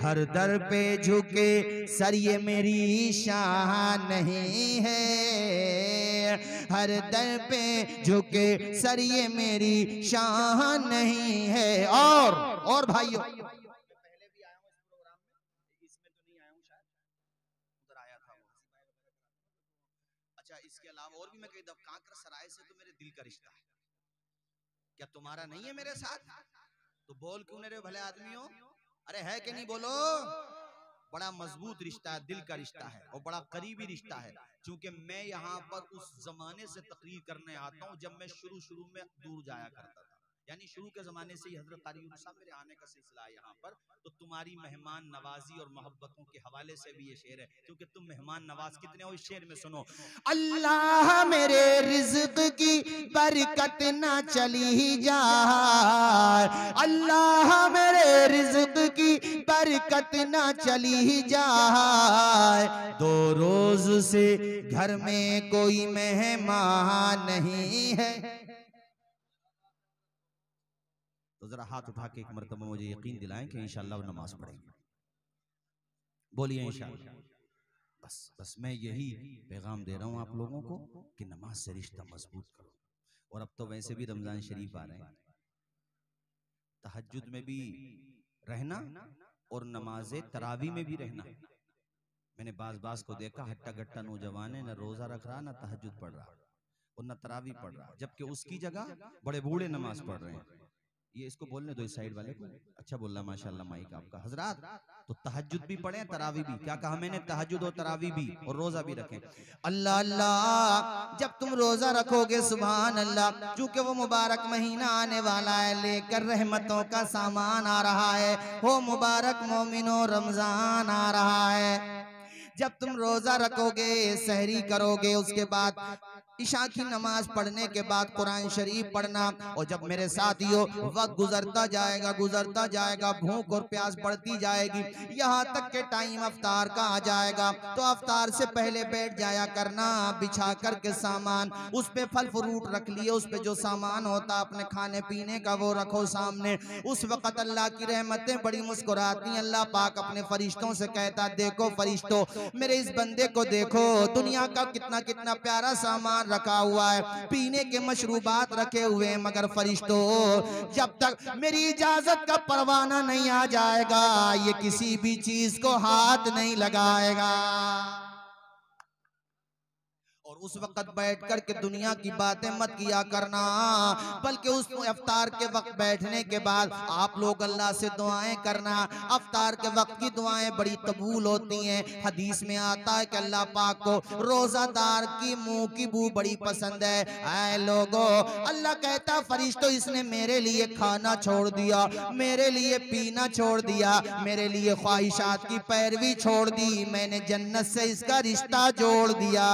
हर दर पे झुके सर ये मेरी शान नहीं है, हर दर पे झुके सर ये मेरी शान नहीं है। और भाइयों, पहले भी आया हूँ इस प्रोग्राम में, इसमें तो नहीं आया हूँ, शायद उधर आया था। अच्छा, इसके अलावा और भी मैं कही दफा, कांकर सराय से तो मेरे दिल का रिश्ता है। क्या तुम्हारा नहीं है मेरे साथ? तो बोल क्यों नहीं रहे भले आदमियों? अरे है कि नहीं बोलो? बड़ा मजबूत रिश्ता है, दिल का रिश्ता है और बड़ा करीबी रिश्ता है। क्योंकि मैं यहाँ पर उस जमाने से तकरीर करने आता हूँ जब मैं शुरू में दूर जाया करता था, यानी शुरू के जमाने से ही हजरत कारी यूनुस साहब मेरे आने का सिलसिला है यहाँ पर। तो तुम्हारी मेहमान नवाजी और मोहब्बतों के हवाले से भी ये शेर है, क्योंकि तुम मेहमान नवाज कितने हो। इस शेर में सुनो, अल्लाह मेरे रिज़्क़ की बरकत ना चली जाए, अल्लाह मेरे रिज़्क़ की बरकत ना चली जाए, 2 रोज से घर में कोई मेहमान नहीं है। तो जरा हाथ उठा के एक मरतबा मुझे यकीन दिलाएं कि इंशाअल्लाह नमाज पढ़ेंगे। बोलिए इंशाअल्लाह। बस मैं यही पैगाम दे रहा हूं आप लोगों को कि नमाज से रिश्ता मजबूत करो। और अब तो वैसे भी रमजान शरीफ आ रहे हैं, तहज्जुद में भी रहना और नमाज तरावी में भी रहना। मैंने बाज को देखा, हट्टा गट्टा नौजवान है, न रोजा रख रहा न तहज्जुद पढ़ रहा और न तरावी पढ़ रहा, जबकि उसकी जगह बड़े बूढ़े नमाज पढ़ रहे हैं। ये इसको बोलने दो, इस साइड वाले को। अच्छा बोल रहा माशाल्लाह माइक आपका। हजरात तो तहज्जुद भी पढ़े, तरावी भी। क्या कहा मैंने? तहज्जुद और तरावी भी और रोजा भी रखें। अल्लाह अल्लाह, जब तुम रोजा रखोगे सुभान अल्लाह, चूंकि वो मुबारक महीना आने वाला है, लेकर रहमतों का सामान आ रहा है। हो मुबारक मोमिनो, रमजान आ रहा है। जब तुम रोजा रखोगे, सहरी करोगे, उसके बाद इशा की नमाज पढ़ने के बाद कुरान शरीफ पढ़ना। और जब मेरे साथियों वक्त गुजरता जाएगा, भूख और प्यास बढ़ती जाएगी, यहाँ तक के टाइम अफ्तार का आ जाएगा, तो अफ्तार से पहले बैठ जाया करना बिछा करके सामान, उस पे फल फ्रूट रख लिए, उस पे जो सामान होता अपने खाने पीने का वो रखो सामने। उस वक्त अल्लाह की रहमतें बड़ी मुस्कुराती हैं। अल्लाह पाक अपने फरिश्तों से कहता, देखो फरिश्तों, मेरे इस बंदे को देखो, दुनिया का कितना कितना प्यारा सामान रखा हुआ है, पीने के मशरूबात रखे हुए हैं, मगर फरिश्तों जब तक मेरी इजाजत का परवाना नहीं आ जाएगा, ये किसी भी चीज को हाथ नहीं लगाएगा। और उस वक्त बैठ कर के दुनिया की बातें मत किया करना, बल्कि उस अफ्तार के वक्त बैठने के बाद आप लोग अल्लाह से दुआएं करना। अफ्तार के वक्त की दुआएं बड़ी कबूल होती हैं। हदीस में आता है कि अल्लाह पाक को रोजादार की मुंह की बू बड़ी पसंद है। ऐ लोगो, अल्लाह कहता फरिश्तों, इसने मेरे लिए खाना छोड़ दिया, मेरे लिए पीना छोड़ दिया, मेरे लिए ख्वाहिशात की पैरवी छोड़ दी, मैंने जन्नत से इसका रिश्ता जोड़ दिया।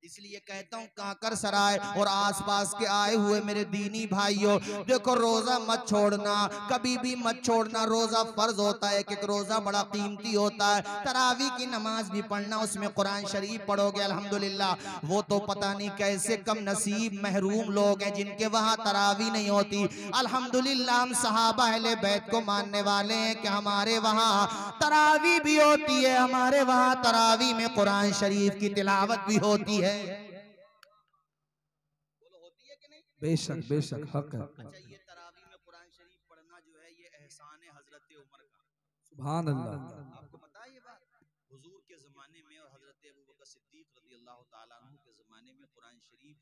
इसलिए कहता हूँ काकर सराय और आसपास के आए हुए मेरे दीनी भाइयों, देखो रोजा मत छोड़ना, कभी भी मत छोड़ना। रोजा फर्ज होता है, एक रोजा बड़ा कीमती होता है। तरावी की नमाज भी पढ़ना, उसमें कुरान शरीफ पढ़ोगे अल्हम्दुलिल्लाह। वो तो पता नहीं कैसे कम नसीब महरूम लोग हैं जिनके वहाँ तरावी नहीं होती। अल्हम्दुलिल्लाह हम सहाबा अहले बैत को मानने वाले हैं कि हमारे वहाँ तरावी भी होती है, हमारे वहाँ तरावी में कुरान शरीफ की तिलावत भी होती है। बोलो होती है कि नहीं? बेशक बेशक हक है। अच्छा, ये तरावी में कुरान शरीफ पढ़ना जो है, ये एहसान है हजरत उमर का। सुभान अल्लाह। आपको पता है ये बात? हुजूर के जमाने में और हजरत अबू बकर सिद्दीक रज़ियल्लाहु ताला अन्हु के जमाने में कुरान शरीफ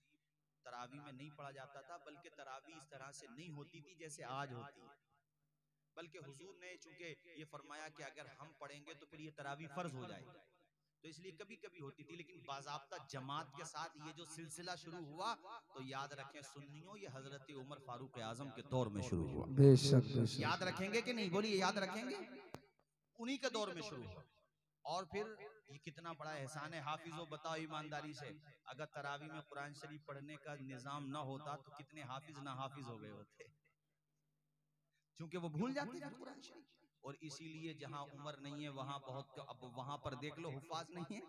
तरावी में नहीं पढ़ा जाता था, बल्कि तरावी इस तरह से नहीं होती थी जैसे आज होती है। बल्कि हुजूर ने चूंकि ये फरमाया कि अगर हम पढ़ेंगे तो फिर ये तरावी फर्ज हो जाएगी, तो इसलिए कभी कभी होती थी। लेकिन बाज़ाब्ता जमात के साथ ये जो सिलसिला शुरू हुआ, तो याद रखें सुन्नियों, ये हजरत उमर फारूक आजम के दौर में शुरू हुआ। बेशक बेशक। याद रखेंगे कि नहीं? बोलिए याद रखेंगे। उन्हीं के दौर में शुरू हुआ। और फिर ये कितना बड़ा एहसान है। हाफिजों बताओ ईमानदारी से, अगर तरावी में कुरान शरीफ पढ़ने का निजाम ना होता तो कितने हाफिज ना हाफिज हो गए होते, क्योंकि वो भूल जाते थे कुरान शरीफ। और इसीलिए जहां उमर नहीं है वहां बहुत, अब वहां पर देख लो हुफ्फाज नहीं है,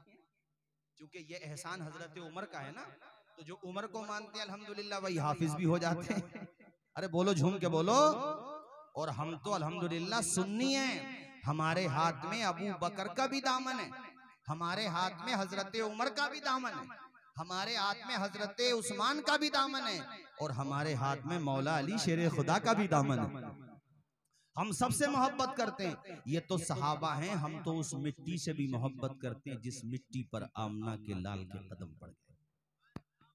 क्योंकि ये एहसान हजरत उमर का है ना। तो जो उमर को मानते हैं अल्हम्दुलिल्लाह वही हाफिज भी हो जाते हैं। अरे बोलो, झूम के बोलो। और हम तो अल्हम्दुलिल्लाह सुन्नी हैं, हमारे हाथ में अबू बकर का भी दामन है, हमारे हाथ में हजरत उमर का भी दामन है, हमारे हाथ में हजरत उस्मान का भी दामन है, और हमारे हाथ में मौला अली शेर खुदा का भी दामन है। हम सबसे मोहब्बत करते हैं। ये तो सहाबा हैं, हम तो उस मिट्टी से भी मोहब्बत करते हैं जिस मिट्टी पर आमना के लाल के कदम पड़ गए।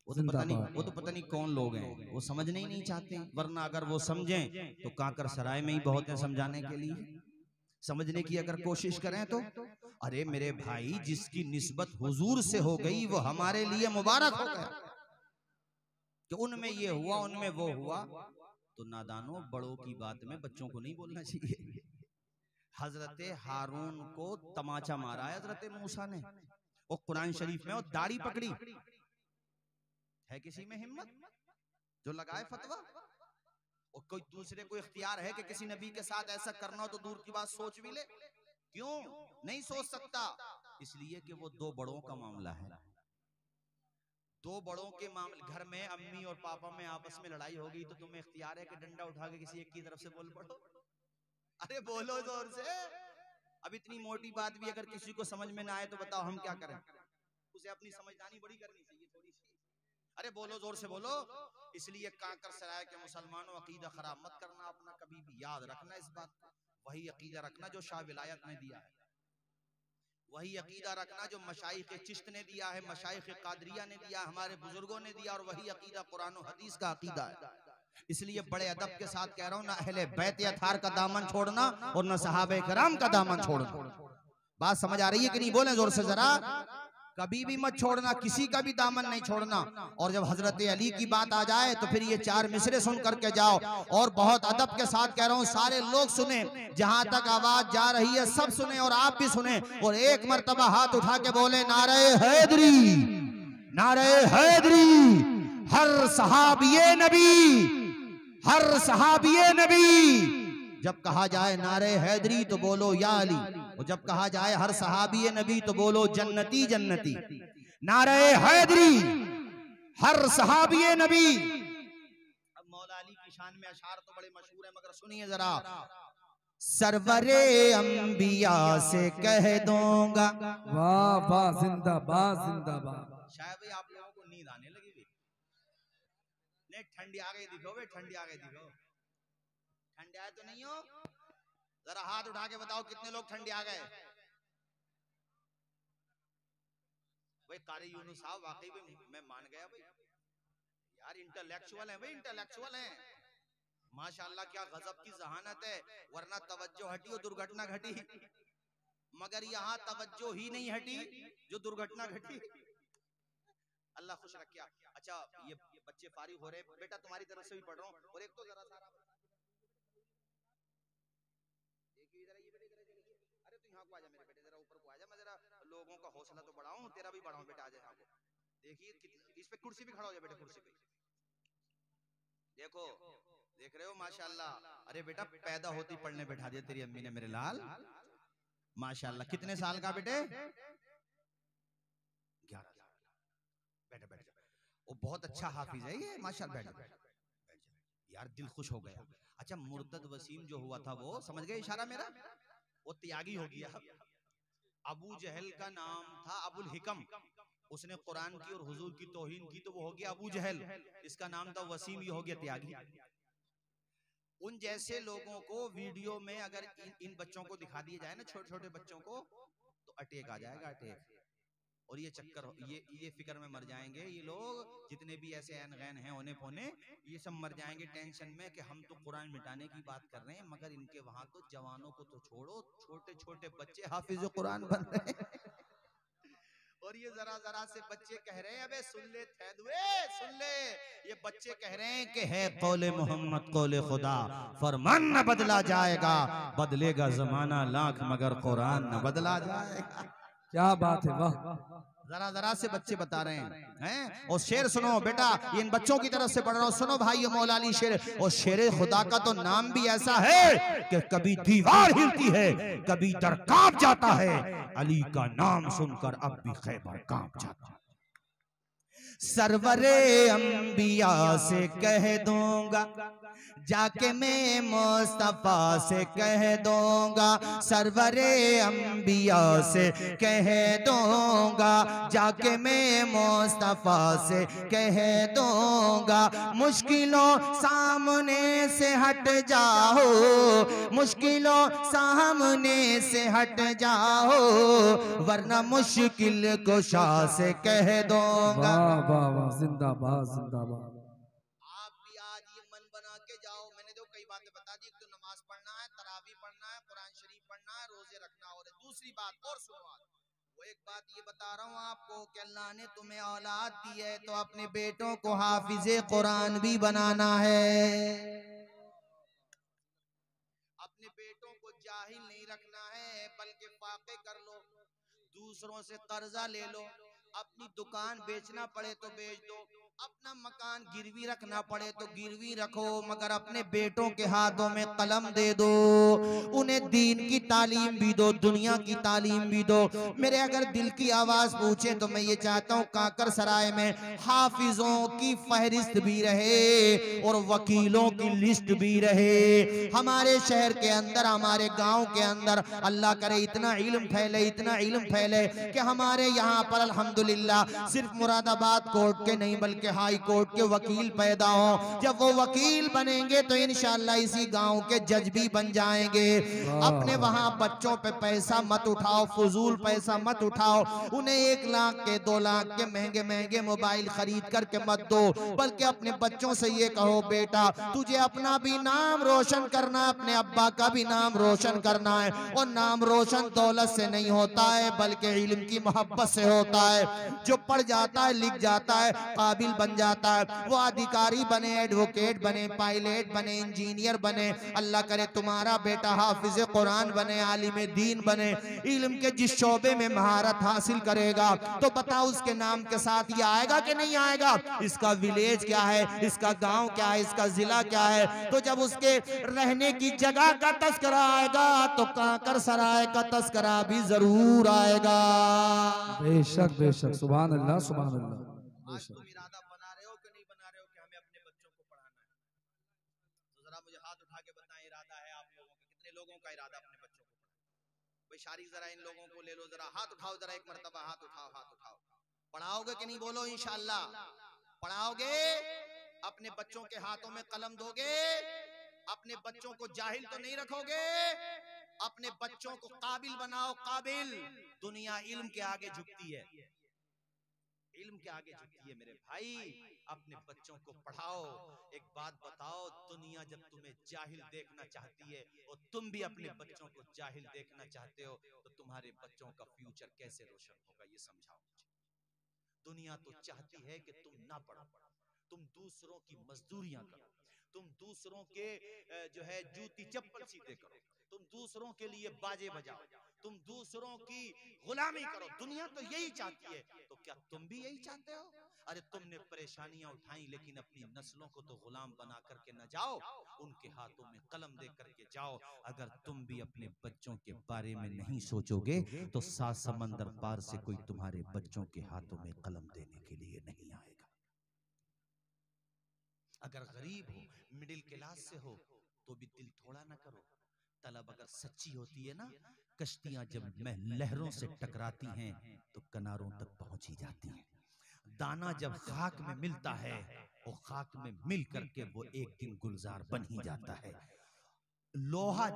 वो तो पता नहीं कौन लोग हैं, वो समझने ही नहीं चाहते। वरना अगर वो समझें तो काकर सराय में ही बहुत है समझाने के लिए। समझने की अगर कोशिश करें तो अरे मेरे भाई, जिसकी निस्बत हुजूर से हो गई वो हमारे लिए मुबारक हो गया कि उनमें ये हुआ उनमें वो हुआ। तो नादानों, बड़ों की बात में बच्चों को नहीं बोलना चाहिए। हजरत हारून को तमाचा मारा है हजरत मूसा ने, वो कुरान शरीफ में, वो दाढ़ी पकड़ी है। किसी में हिम्मत जो लगाए फतवा? और कोई दूसरे को इख्तियार है कि किसी नबी के साथ ऐसा करना हो तो दूर की बात सोच भी ले? क्यों नहीं सोच सकता? इसलिए कि वो दो बड़ों का मामला है। दो बड़ों के मामले, घर में अम्मी और पापा में आपस में लड़ाई हो गई तो तुम्हें इख्तियार है कि डंडा उठा के किसी एक की तरफ से बोल पड़ो? अरे बोलो जोर से। अब इतनी मोटी बात भी अगर किसी को समझ में ना आए तो बताओ हम क्या करें? उसे अपनी समझदारी बड़ी करनी चाहिए थोड़ी सी। अरे बोलो जोर से बोलो। इसलिए कांकर सराय के मुसलमानों, अकीदा खराब मत करना अपना, कभी भी याद रखना इस बात को। वही अकीदा रखना जो शाह विलायत ने दिया है, वही अकीदा रखना जो मशाइख चिश्त ने दिया है, मशाइख कादरिया ने दिया, हमारे बुजुर्गों ने दिया, और वही अकीदा कुरान और हदीस का अकीदा है। इसलिए बड़े अदब के साथ कह रहा हूं, ना अहले बैत अथार का दामन छोड़ना और ना सहाबे कराम का दामन छोड़ना। बात समझ आ रही है कि नहीं? बोले जोर से जरा। कभी भी मत छोड़ना, किसी का भी दामन नहीं छोड़ना। और जब हजरत अली की बात आ जाए तो फिर ये चार मिसरे सुन करके जाओ। और बहुत अदब के साथ कह रहा हूं, सारे लोग सुने, जहां तक आवाज जा रही है सब सुने और आप भी सुने। और एक मर्तबा हाथ उठा के बोले नारे हैदरी, नारे हैदरी। हर सहाबिये नबी, हर सहाबिये नबी। जब कहा जाए नारे हैदरी तो बोलो या अली, और जब कहा जाए हर सहाबी नबी तो बोलो जन्नती जन्नती। नारे हैदरी, हर सहाबी नबी। अब मौला अली की शान में अशार तो बड़े मशहूर है, मगर सुनिए जरा। सरवरे अंबिया से कह दूंगा। वाह वाह, जिंदाबाद जिंदाबाद। शायद भाई आप लोगों को नींद आने लगी भी नहीं? ठंडी आ गई दिखो भाई, ठंडी आ गई दिखो। ठंडी आए तो नहीं हो? जरा हाथ उठा के बताओ कितने लोग ठंडी आ गए? भाई कारी यूनुस साहब वाकई में मैं मान गया भाई, यार इंटेलेक्चुअल है भाई, इंटेलेक्चुअल है माशाल्लाह। क्या गजब की जहानत है, वरना तवज्जो हटी और दुर्घटना घटी, मगर यहाँ तवज्जो ही नहीं हटी जो दुर्घटना घटी। अल्लाह खुश रखिया। अच्छा ये बच्चे फारिग हो रहे, बेटा तुम्हारी तरफ से भी पढ़ रहा हूँ। और एक तो जरा सारा देखिए इधर, ये बेटे इधर देखिए। अरे तू यहाँ को आजा मेरे बेटे, जरा ऊपर को आजा, मैं जरा लोगों का हौसला तो बढ़ाऊं, तेरा भी बढ़ाऊं बेटा। आजा यहाँ को। देखिए इस पे कुर्सी पे खड़ा हो जा बेटे, कुर्सी पे देखो, देख रहे हो माशाल्लाह। अरे बेटा पैदा होती पढ़ने बैठा दिया तेरी अम्मी ने मेरे लाल, माशाल्लाह। कितने साल का बेटे? 11 साल। बैठ बैठ जा। वो बहुत अच्छा हाफिज है ये माशाल्लाह। बैठ जा यार, दिल खुश हो गया। अच्छा मुर्तद वसीम जो हुआ था वो समझ गए इशारा मेरा? वो त्यागी हो गया। अबू जहल का नाम था अबुल हिकम, उसने कुरान की और हुजूर की तौहीन की तो वो हो गया अबू जहल। इसका नाम था वसीम, ये हो गया त्यागी। उन जैसे लोगों को वीडियो में अगर इन बच्चों को दिखा दिए जाए ना, छोटे छोटे बच्चों को, तो अटैक आ जाएगा, अटैक। और ये चक्कर, ये फिक्र में मर जाएंगे ये लोग, जितने भी ऐसे ऐन गैन हैं होने पोने, ये सब मर जाएंगे टेंशन में कि हम तो कुरान मिटाने की बात कर रहे हैं, मगर इनके वहां तो जवानों को तो छोड़ो, छोटे छोटे बच्चे हाफिज कुरान बन रहे हैं। और ये जरा जरा से बच्चे कह रहे हैं, अबे सुन ले थैदुए, सुन ले, ये बच्चे कह रहे हैं कि है कौले मोहम्मद कौले खुदा, फरमान न बदला जाएगा, बदलेगा जमाना लाख मगर कुरान न बदला जाएगा। क्या बात है, वाह। जरा जरा से बच्चे बता रहे हैं। और शेर सुनो बेटा, इन बच्चों की तरफ से पढ़ रहा हूं, सुनो भाई मौला अली शेर। और शेर खुदा का तो नाम भी ऐसा है कि कभी दीवार हिलती है, कभी दर कांप जाता है, अली का नाम सुनकर अब भी खैबर कांप जाता है। सरवरे अंबिया से कह दूंगा, जाके मैं मुस्तफा से कह दूंगा, सरवरे अंबिया से कह दूंगा, जाके मैं मुस्तफा से कह दूंगा, मुश्किलों सामने से हट जाओ, मुश्किलों सामने से हट जाओ, वरना मुश्किल कुशा से कह दूंगा। वाह वाह वाह, जिंदाबाद जिंदाबाद। आप भी आज ये मन बना के जाओ। मैंने तो कई बातें बता दी, तो नमाज पढ़ना है, तरावी पढ़ना है, कुरान शरीफ पढ़ना है, बात और सुनो। वो एक बात ये बता रहा हूँ आपको कि अल्लाह ने तुम्हें औलाद दी है तो अपने बेटों को हाफिजे कुरान भी बनाना है। अपने बेटों को जाहिल नहीं रखना है, बल्कि फाके कर लो, दूसरों से कर्जा ले लो, अपनी दुकान बेचना पड़े तो बेच दो, अपना मकान गिरवी रखना पड़े तो गिरवी रखो, मगर अपने बेटों के हाथों में कलम दे दो, उन्हें दीन की तालीम भी दो, दुनिया की तालीम भी दो। मेरे अगर दिल की आवाज पूछे तो मैं ये चाहता हूँ काकर सराय में हाफिजों की फहरिस्त भी रहे और वकीलों की लिस्ट भी रहे। हमारे शहर के अंदर, हमारे गांव के अंदर अल्लाह करे इतना इल्म फैले, इतना इल्म फैले कि हमारे यहाँ पर अल्हम्दुलिल्लाह सिर्फ मुरादाबाद कोर्ट के नहीं बल्कि हाई कोर्ट के वकील पैदा हो। जब वो वकील बनेंगे तो इंशाअल्लाह इसी गांव के जज भी बन जाएंगे। अपने वहां बच्चों पे पैसा मत उठाओ, फजूल पैसा मत उठाओ, उन्हें 1 लाख के 2 लाख के महंगे महंगे मोबाइल खरीद करके मत दो, बल्कि अपने बच्चों से ये कहो बेटा तुझे अपना भी नाम रोशन करना, अपने अब्बा का भी नाम रोशन करना है। और नाम रोशन दौलत से नहीं होता है बल्कि इल्म की मोहब्बत से होता है। जो पढ़ जाता है, लिख जाता है, काबिल बन जाता है, वो अधिकारी बने, एडवोकेट बने, पायलट बने, इंजीनियर बने। अल्लाह करे तुम्हारा बेटा हाफिज कुरान बने, आलिम दीन बने, इल्म के जिस शोबे में महारत हासिल करेगा तो बताओ उसके नाम के साथ ये आएगा कि नहीं आएगा? इसका विलेज क्या है, इसका गांव क्या है, इसका जिला क्या है? तो जब उसके रहने की जगह का तस्करा आएगा तो काकर सराय का तस्करा भी जरूर आएगा। बेशक बेशक, सुभान अल्लाह सुभान अल्लाह। आज तुम इरादा बना रहे हो कि नहीं बना रहे हो कि हमें अपने बच्चों को पढ़ाना है? तो जरा मुझे हाथ उठा के बताएं, इरादा है आप लोगों का? कितने लोगों का इरादा अपने बच्चों को पढ़ाना? भाई शारिक जरा इन लोगों को ले लो, जरा हाथ उठाओ, जरा एक मर्तबा हाथ उठाओ, हाथ उठाओ। पढ़ाओगे कि नहीं? बोलो इंशाअल्लाह पढ़ाओगे। अपने बच्चों के हाथों में कलम दोगे, अपने बच्चों को जाहिल तो नहीं रखोगे, अपने बच्चों को काबिल बनाओ, काबिल। दुनिया इल्म के आगे झुकती है, इल्म के आगे झुकती है मेरे भाई। अपने बच्चों को पढ़ाओ। एक बात बताओ, दुनिया जब तुम्हें जाहिल देखना चाहती है और तुम भी अपने बच्चों को जाहिल देखना चाहते हो तो तुम्हारे बच्चों का फ्यूचर कैसे रोशन होगा, ये समझाओ मुझे। दुनिया तो चाहती है कि तुम ना पढ़ो, तुम दूसरों की मजदूरियां करो, तुम दूसरों के जो है जूती चप्पल सीधे करो, तुम दूसरों के लिए बाजे बजाओ, तुम दूसरों की गुलामी करो। दुनिया तो यही चाहती है, तो क्या तुम भी यही चाहते हो? अरे तुमने परेशानियां उठाई लेकिन अपनी नस्लों को तो गुलाम बना करके न जाओ, उनके हाथों में कलम दे करके जाओ। अगर तुम भी अपने बच्चों के बारे में नहीं सोचोगे तो 7 समंदर पार से कोई तुम्हारे बच्चों के हाथों में कलम देने के लिए नहीं आएगा। अगर गरीब हो, मिडिल क्लास से हो तो भी दिल थोड़ा ना करो। तलब अगर सच्ची होती है ना, कश्तियां जब लहरों से टकराती हैं तो किनारों तक पहुंच ही जाती हैं। दाना जब खाक में मिलता है वो खाक में मिल करके वो एक दिन गुलजार बन ही जाता है। लोहा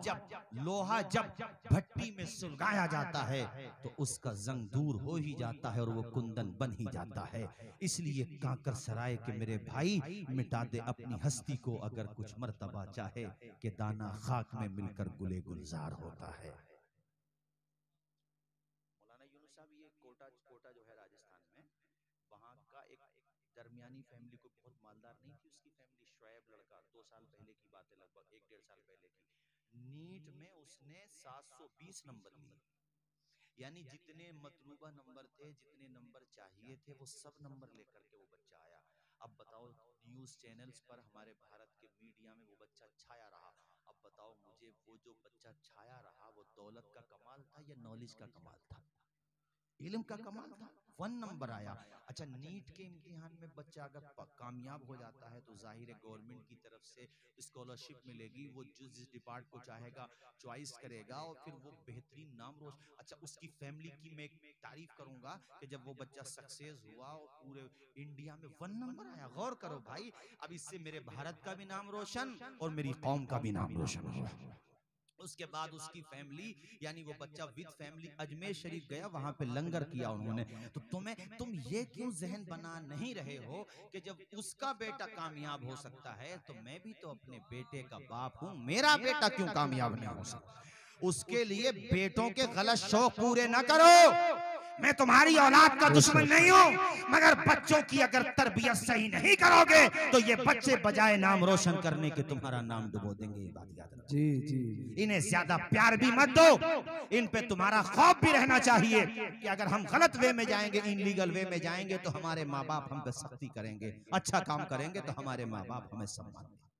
जब भट्टी में सुलगाया जाता है तो उसका जंग दूर हो ही जाता है और वो कुंदन बन ही जाता है। इसलिए काकर सराय के मेरे भाई मिटा दे अपनी हस्ती को अगर कुछ मर्तबा चाहे कि दाना खाक में मिलकर गुले गुलजार होता है। मौलाना यूनुस साहब, ये कोटा जो है राजस्थान में, वहाँ का एक दरमियानी फैमिली को बहुत मालदार नहीं थी उसकी फैमिली, शुएब लड़का, 2 साल पहले की बात है, लगभग 1-1.5 साल पहले की। नीट में उसने 720 नंबर लिए, यानी जितने मतलूबा नंबर थे, जितने नंबर चाहिए थे, वो सब नंबर लेकर के वो बच्चा आया। अब बताओ, न्यूज चैनल्स पर हमारे भारत के मीडिया में वो बच्चा छाया रहा। अब बताओ मुझे, वो जो बच्चा छाया रहा वो दौलत का कमाल था या नॉलेज का कमाल था? इल्म का कमाल था, 1 नंबर आया। अच्छा, नीट के इम्तिहान में बच्चा अगर कामयाब हो जाता है तो जाहिर है गवर्नमेंट की तरफ से स्कॉलरशिप मिलेगी, वो जिस डिपार्ट को चाहेगा चॉइस करेगा और फिर वो बेहतरीन नाम रोशन। अच्छा, उसकी फैमिली की मैं तारीफ करूंगा कि जब वो बच्चा सक्सेस हुआ और पूरे इंडिया में 1 नंबर आया। गौर करो भाई, अब इससे मेरे भारत का भी नाम रोशन और मेरी कौम का भी नाम रोशन हुआ। उसके बाद उसकी फैमिली, यानी वो बच्चा विद फैमिली अजमेर शरीफ गया, वहां पे लंगर किया उन्होंने। तो तुम ये क्यों जहन बना नहीं रहे हो कि जब उसका बेटा कामयाब हो सकता है तो मैं भी तो अपने बेटे का बाप हूं, मेरा बेटा क्यों कामयाब नहीं हो सकता? उसके लिए बेटों के गलत शौक पूरे न करो। मैं तुम्हारी औलाद का दुश्मन नहीं हूं, मगर बच्चों की अगर तरबियत सही नहीं करोगे तो ये बच्चे बजाय नाम रोशन करने के तुम्हारा नाम डुबो देंगे। ये बात याद रखो। जी जी। इन्हें ज्यादा प्यार भी मत दो, इन पे तुम्हारा खौफ भी रहना चाहिए कि अगर हम गलत वे में जाएंगे, इनलीगल वे में जाएंगे तो हमारे माँ बाप हम पे सख्ती करेंगे, अच्छा काम करेंगे तो हमारे माँ बाप हमें सम्मान देंगे।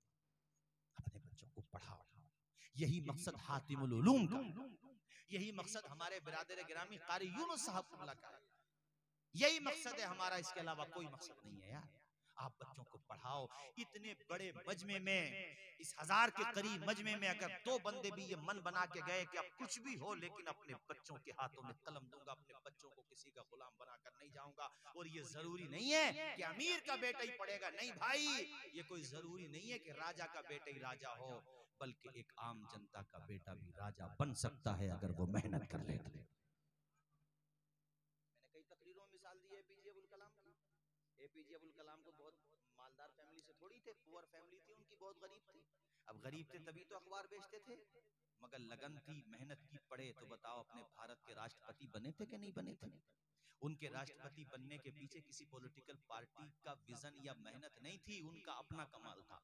अपने बच्चों को पढ़ाओ, यही मकसद हातिमुल उलूम का, यही मकसद हमारे बिरादर गिरामी कारी यूनुस साहब कुबला का है। यही मकसद है हमारा, इसके अलावा कोई मकसद नहीं है यार। आप बच्चों को पढ़ाओ। इतने बड़े मजमे में, इस 1000 के करीब मजमे में अगर 2 बंदे भी ये मन बना के गए कि अब कुछ भी हो लेकिन अपने बच्चों के हाथों में कलम दूंगा, अपने बच्चों को किसी का गुलाम बनाकर नहीं जाऊंगा। और ये जरूरी नहीं है कि अमीर का बेटा ही पढ़ेगा, नहीं भाई, ये कोई जरूरी नहीं है कि राजा का बेटा ही राजा हो, बल्कि एक आम जनता का बेटा भी राजा बन सकता है अगर वो मेहनत कर ले। मैंने कई तकरीरों में मिसाल दी है एपीजे अब्दुल कलाम की। एपीजे अब्दुल कलाम को बहुत मालदार फैमिली से थोड़ी थे, पुअर फैमिली थी उनकी, बहुत गरीब थी। अब गरीब थे तभी तो अखबार बेचते थे, मगर लगन थी, मेहनत की। पढ़े तो बताओ अपने भारत के राष्ट्रपति बने थे कि नहीं बने थे? उनके राष्ट्रपति बनने के पीछे किसी पॉलिटिकल पार्टी का विजन या मेहनत नहीं थी, उनका अपना कमाल था।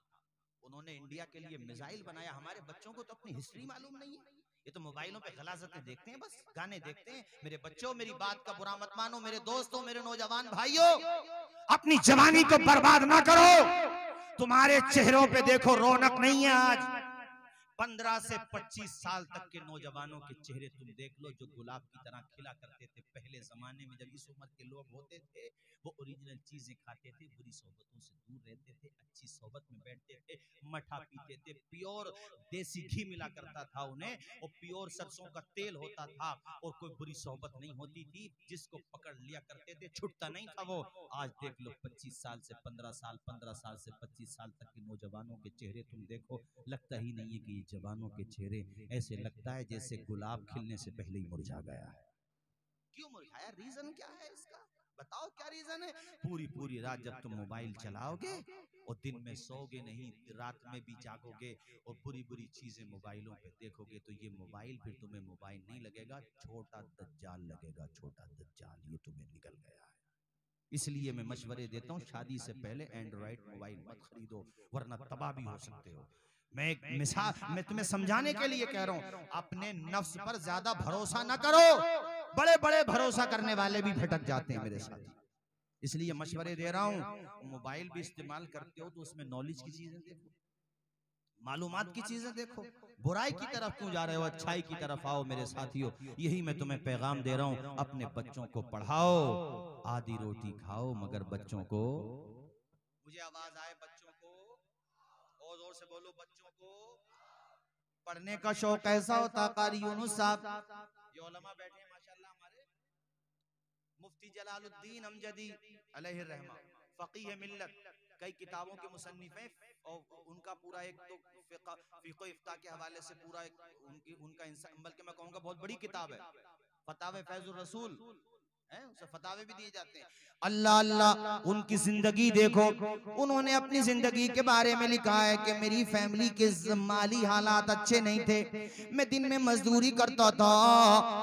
उन्होंने इंडिया के लिए मिसाइल बनाया। हमारे बच्चों को तो अपनी हिस्ट्री मालूम नहीं है, ये तो मोबाइलों पे गलाजतें देखते हैं, बस गाने देखते हैं। मेरे बच्चों, मेरी बात का बुरा मत मानो, मेरे दोस्तों, मेरे नौजवान भाइयों, अपनी जवानी को बर्बाद ना करो। तुम्हारे चेहरों पे देखो रौनक नहीं है आज। 15 से 25 साल तक के नौजवानों के चेहरे तुम देख लो, जो गुलाब की तरह खिला करते थे। पहले जमाने में जब इस उम्र के लोग होते थे, वो ओरिजिनल चीजें खाते थे, बुरी सोबतों से दूर रहते थे, अच्छी सोबत में बैठते थे, मठा पीते थे, प्योर देसी घी मिला करता था उन्हें, और प्योर सरसों का तेल होता था, और कोई बुरी सोबत नहीं होती थी। जिसको पकड़ लिया करते थे छुटता नहीं था वो। आज देख लो 25 साल से 15 साल, 15 साल से 25 साल तक के नौजवानों के चेहरे तुम देखो, लगता ही नहीं है कि ये जवानों के चेहरे, ऐसे लगता है जैसे गुलाब खिलने से पहले ही मुरझा गया है। क्यों मुरझाया? रीजन क्या है इसका? बताओ क्या रीजन है? पूरी पूरी रात जब तुम मोबाइल चलाओगे और दिन में सोओगे नहीं, रात में भी जागोगे और बुरी बुरी चीजें मोबाइलों पे देखोगे, तो ये मोबाइल फिर तुम्हें मोबाइल नहीं लगेगा, छोटा दज्जाल लगेगा, छोटा दज्जाल ये तुम्हें निकल गया है। इसलिए मैं मशवरे देता हूँ, शादी से पहले एंड्रॉइड मोबाइल मत खरीदो, वरना तबाह भी हो सकते हो। मैं एक मिसाल, मैं तुम्हें समझाने के लिए कह रहा हूँ, अपने नफ्स पर ज्यादा भरोसा ना करो। बड़े बड़े भरोसा करने वाले भी भटक जाते हैं मेरे साथ, इसलिए मशवरे दे रहा हूँ। मोबाइल भी इस्तेमाल करते हो तो उसमें नॉलेज की चीजें देखो, मालूमात की चीजें देखो। बुराई की तरफ क्यों जा रहे हो? अच्छाई की तरफ आओ मेरे साथियों। यही मैं तुम्हें पैगाम दे रहा हूँ, अपने बच्चों को पढ़ाओ, आधी रोटी खाओ, मगर बच्चों को, मुझे आवाज आए, बच्चों को और जोर से बोलो, बच्चों को पढ़ने का शौक ऐसा होता। कारी यूनुस साहब, ये उलमा बैठे हैं माशाल्लाह, हमारे मुफ्ती जलालुद्दीन अमजदी अलैहि रहमा, फकीह मिल्लत, कई किताबों के मुसन्निफ हैं, और उनका पूरा एक तो फिक़्ह इफ्ता के हवाले से पूरा एक उनका बल्कि मैं कहूँगा बहुत बड़ी किताब है, फतावे फैजुर रसूल है, उसे फतावे भी दिए जाते हैं। अल्लाह अल्लाह, उनकी जिंदगी देखो, उन्होंने अपनी जिंदगी के बारे में लिखा है कि मेरी फैमिली के माली हालात अच्छे नहीं थे, मैं दिन में मजदूरी करता था,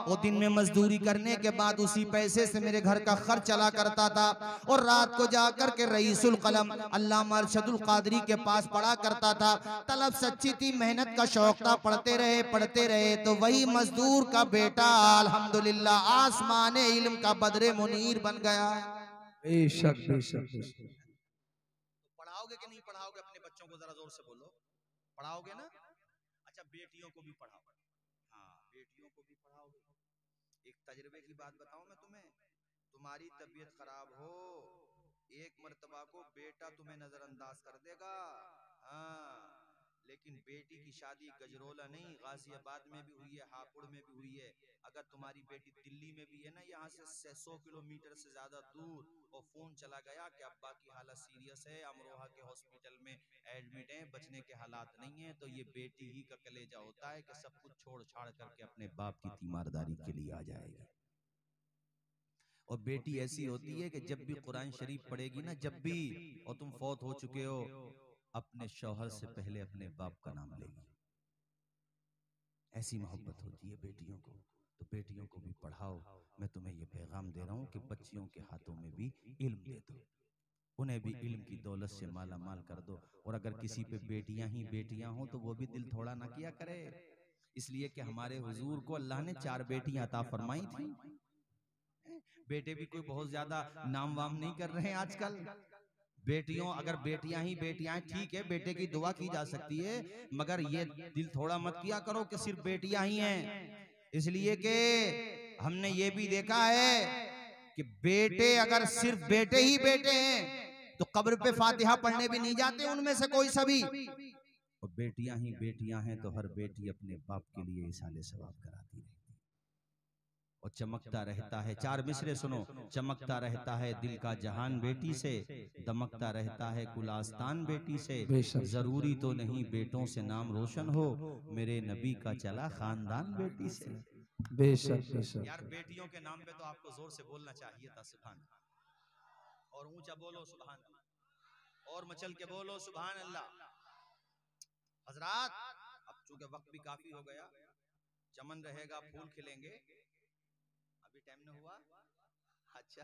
और दिन में मजदूरी करने के बाद उसी पैसे से मेरे घर का खर्च चला करता था, और रात को जाकर के रईसुल कलम अल्लामा अरशदुल कादरी के पास पढ़ा करता था। तलब सच्ची थी, मेहनत का शौक था, पढ़ते रहे तो वही मजदूर का बेटा अल्हम्दुलिल्लाह आसमाने इल्म का बदरे मुनीर बन गया। बेशक बेशक बेशक। पढ़ाओगे कि नहीं पढ़ाओगे अपने बच्चों को? जरा जोर से बोलो, पढ़ाओगे ना? अच्छा, बेटियों को भी पढ़ाओ। हाँ, बेटियों को भी पढ़ाओगे। एक तजर्बे की बात बताऊं मैं तुम्हें, तुम्हारी तबीयत खराब हो, एक मर्तबा को बेटा तुम्हें नजरअंदाज कर देगा, हाँ, लेकिन बेटी की शादी गजरोला नहीं, गाजियाबाद में भी हुई है, हापुड़ में भी हुई है। अगर तुम्हारी बेटी दिल्ली में भी है ना, यहाँ से 100 किलोमीटर से ज्यादा दूर, और फोन चला गया कि अब्बा की हालत सीरियस है, अमरोहा के हॉस्पिटल में एडमिट हैं, बचने के हालात नहीं है, तो ये बेटी ही का कलेजा होता है कि सब कुछ छोड़ छाड़ करके अपने बाप की तीमारदारी के लिए आ जाएगी। और बेटी ऐसी होती है कि जब भी कुरान शरीफ पढ़ेगी ना, जब भी, और तुम फौत हो चुके हो, अपने शौहर से पहले अपने बाप का नाम लेगी। ऐसी मोहब्बत होती है बेटियों को, तो बेटियों को भी पढ़ाओ। मैं तुम्हें ये पैगाम दे रहा हूँ कि बच्चियों के हाथों में भी इल्म दे दो, उन्हें भी इल्म की दौलत से माला माल कर दो। और अगर किसी पे बेटियां ही बेटियां हो तो वो भी दिल थोड़ा ना किया करे, इसलिए कि हमारे हुजूर को अल्लाह ने 4 बेटियां अता फरमाई थी। बेटे भी कोई बहुत ज्यादा नाम वाम नहीं कर रहे हैं आजकल। बेटियों, अगर बेटियां ही बेटियां हैं, ठीक है, बेटे की दुआ की जा सकती है, मगर ये दिल थोड़ा मत किया करो कि सिर्फ बेटियां ही हैं। इसलिए कि हमने ये भी देखा है कि बेटे अगर सिर्फ बेटे ही बेटे हैं तो कब्र पे फातिहा पढ़ने भी नहीं जाते उनमें से कोई सभी। और बेटियां ही बेटियां हैं तो हर बेटी अपने बाप के लिए इसाले सवाब कराती रहती है और चमकता रहता है। 4 मिसरे सुनो। चमकता रहता है दिल का जहान बेटी से, दमकता रहता है कुलास्तान बेटी से। बेशक जरूरी तो नहीं बेटों से नाम रोशन हो, मेरे नबी का चला खानदान बेटी से। बेशक बेशक। यार बेटियों के नाम पे तो आपको जोर से बोलना चाहिए था सुभान, और ऊंचा बोलो सुभान अल्लाह, और मचल के बोलो सुभान अल्लाह। हजरात, अब चूंकि वक्त भी काफी हो गया, चमन रहेगा फूल खिलेंगे, अभी टाइम न हुआ। अच्छा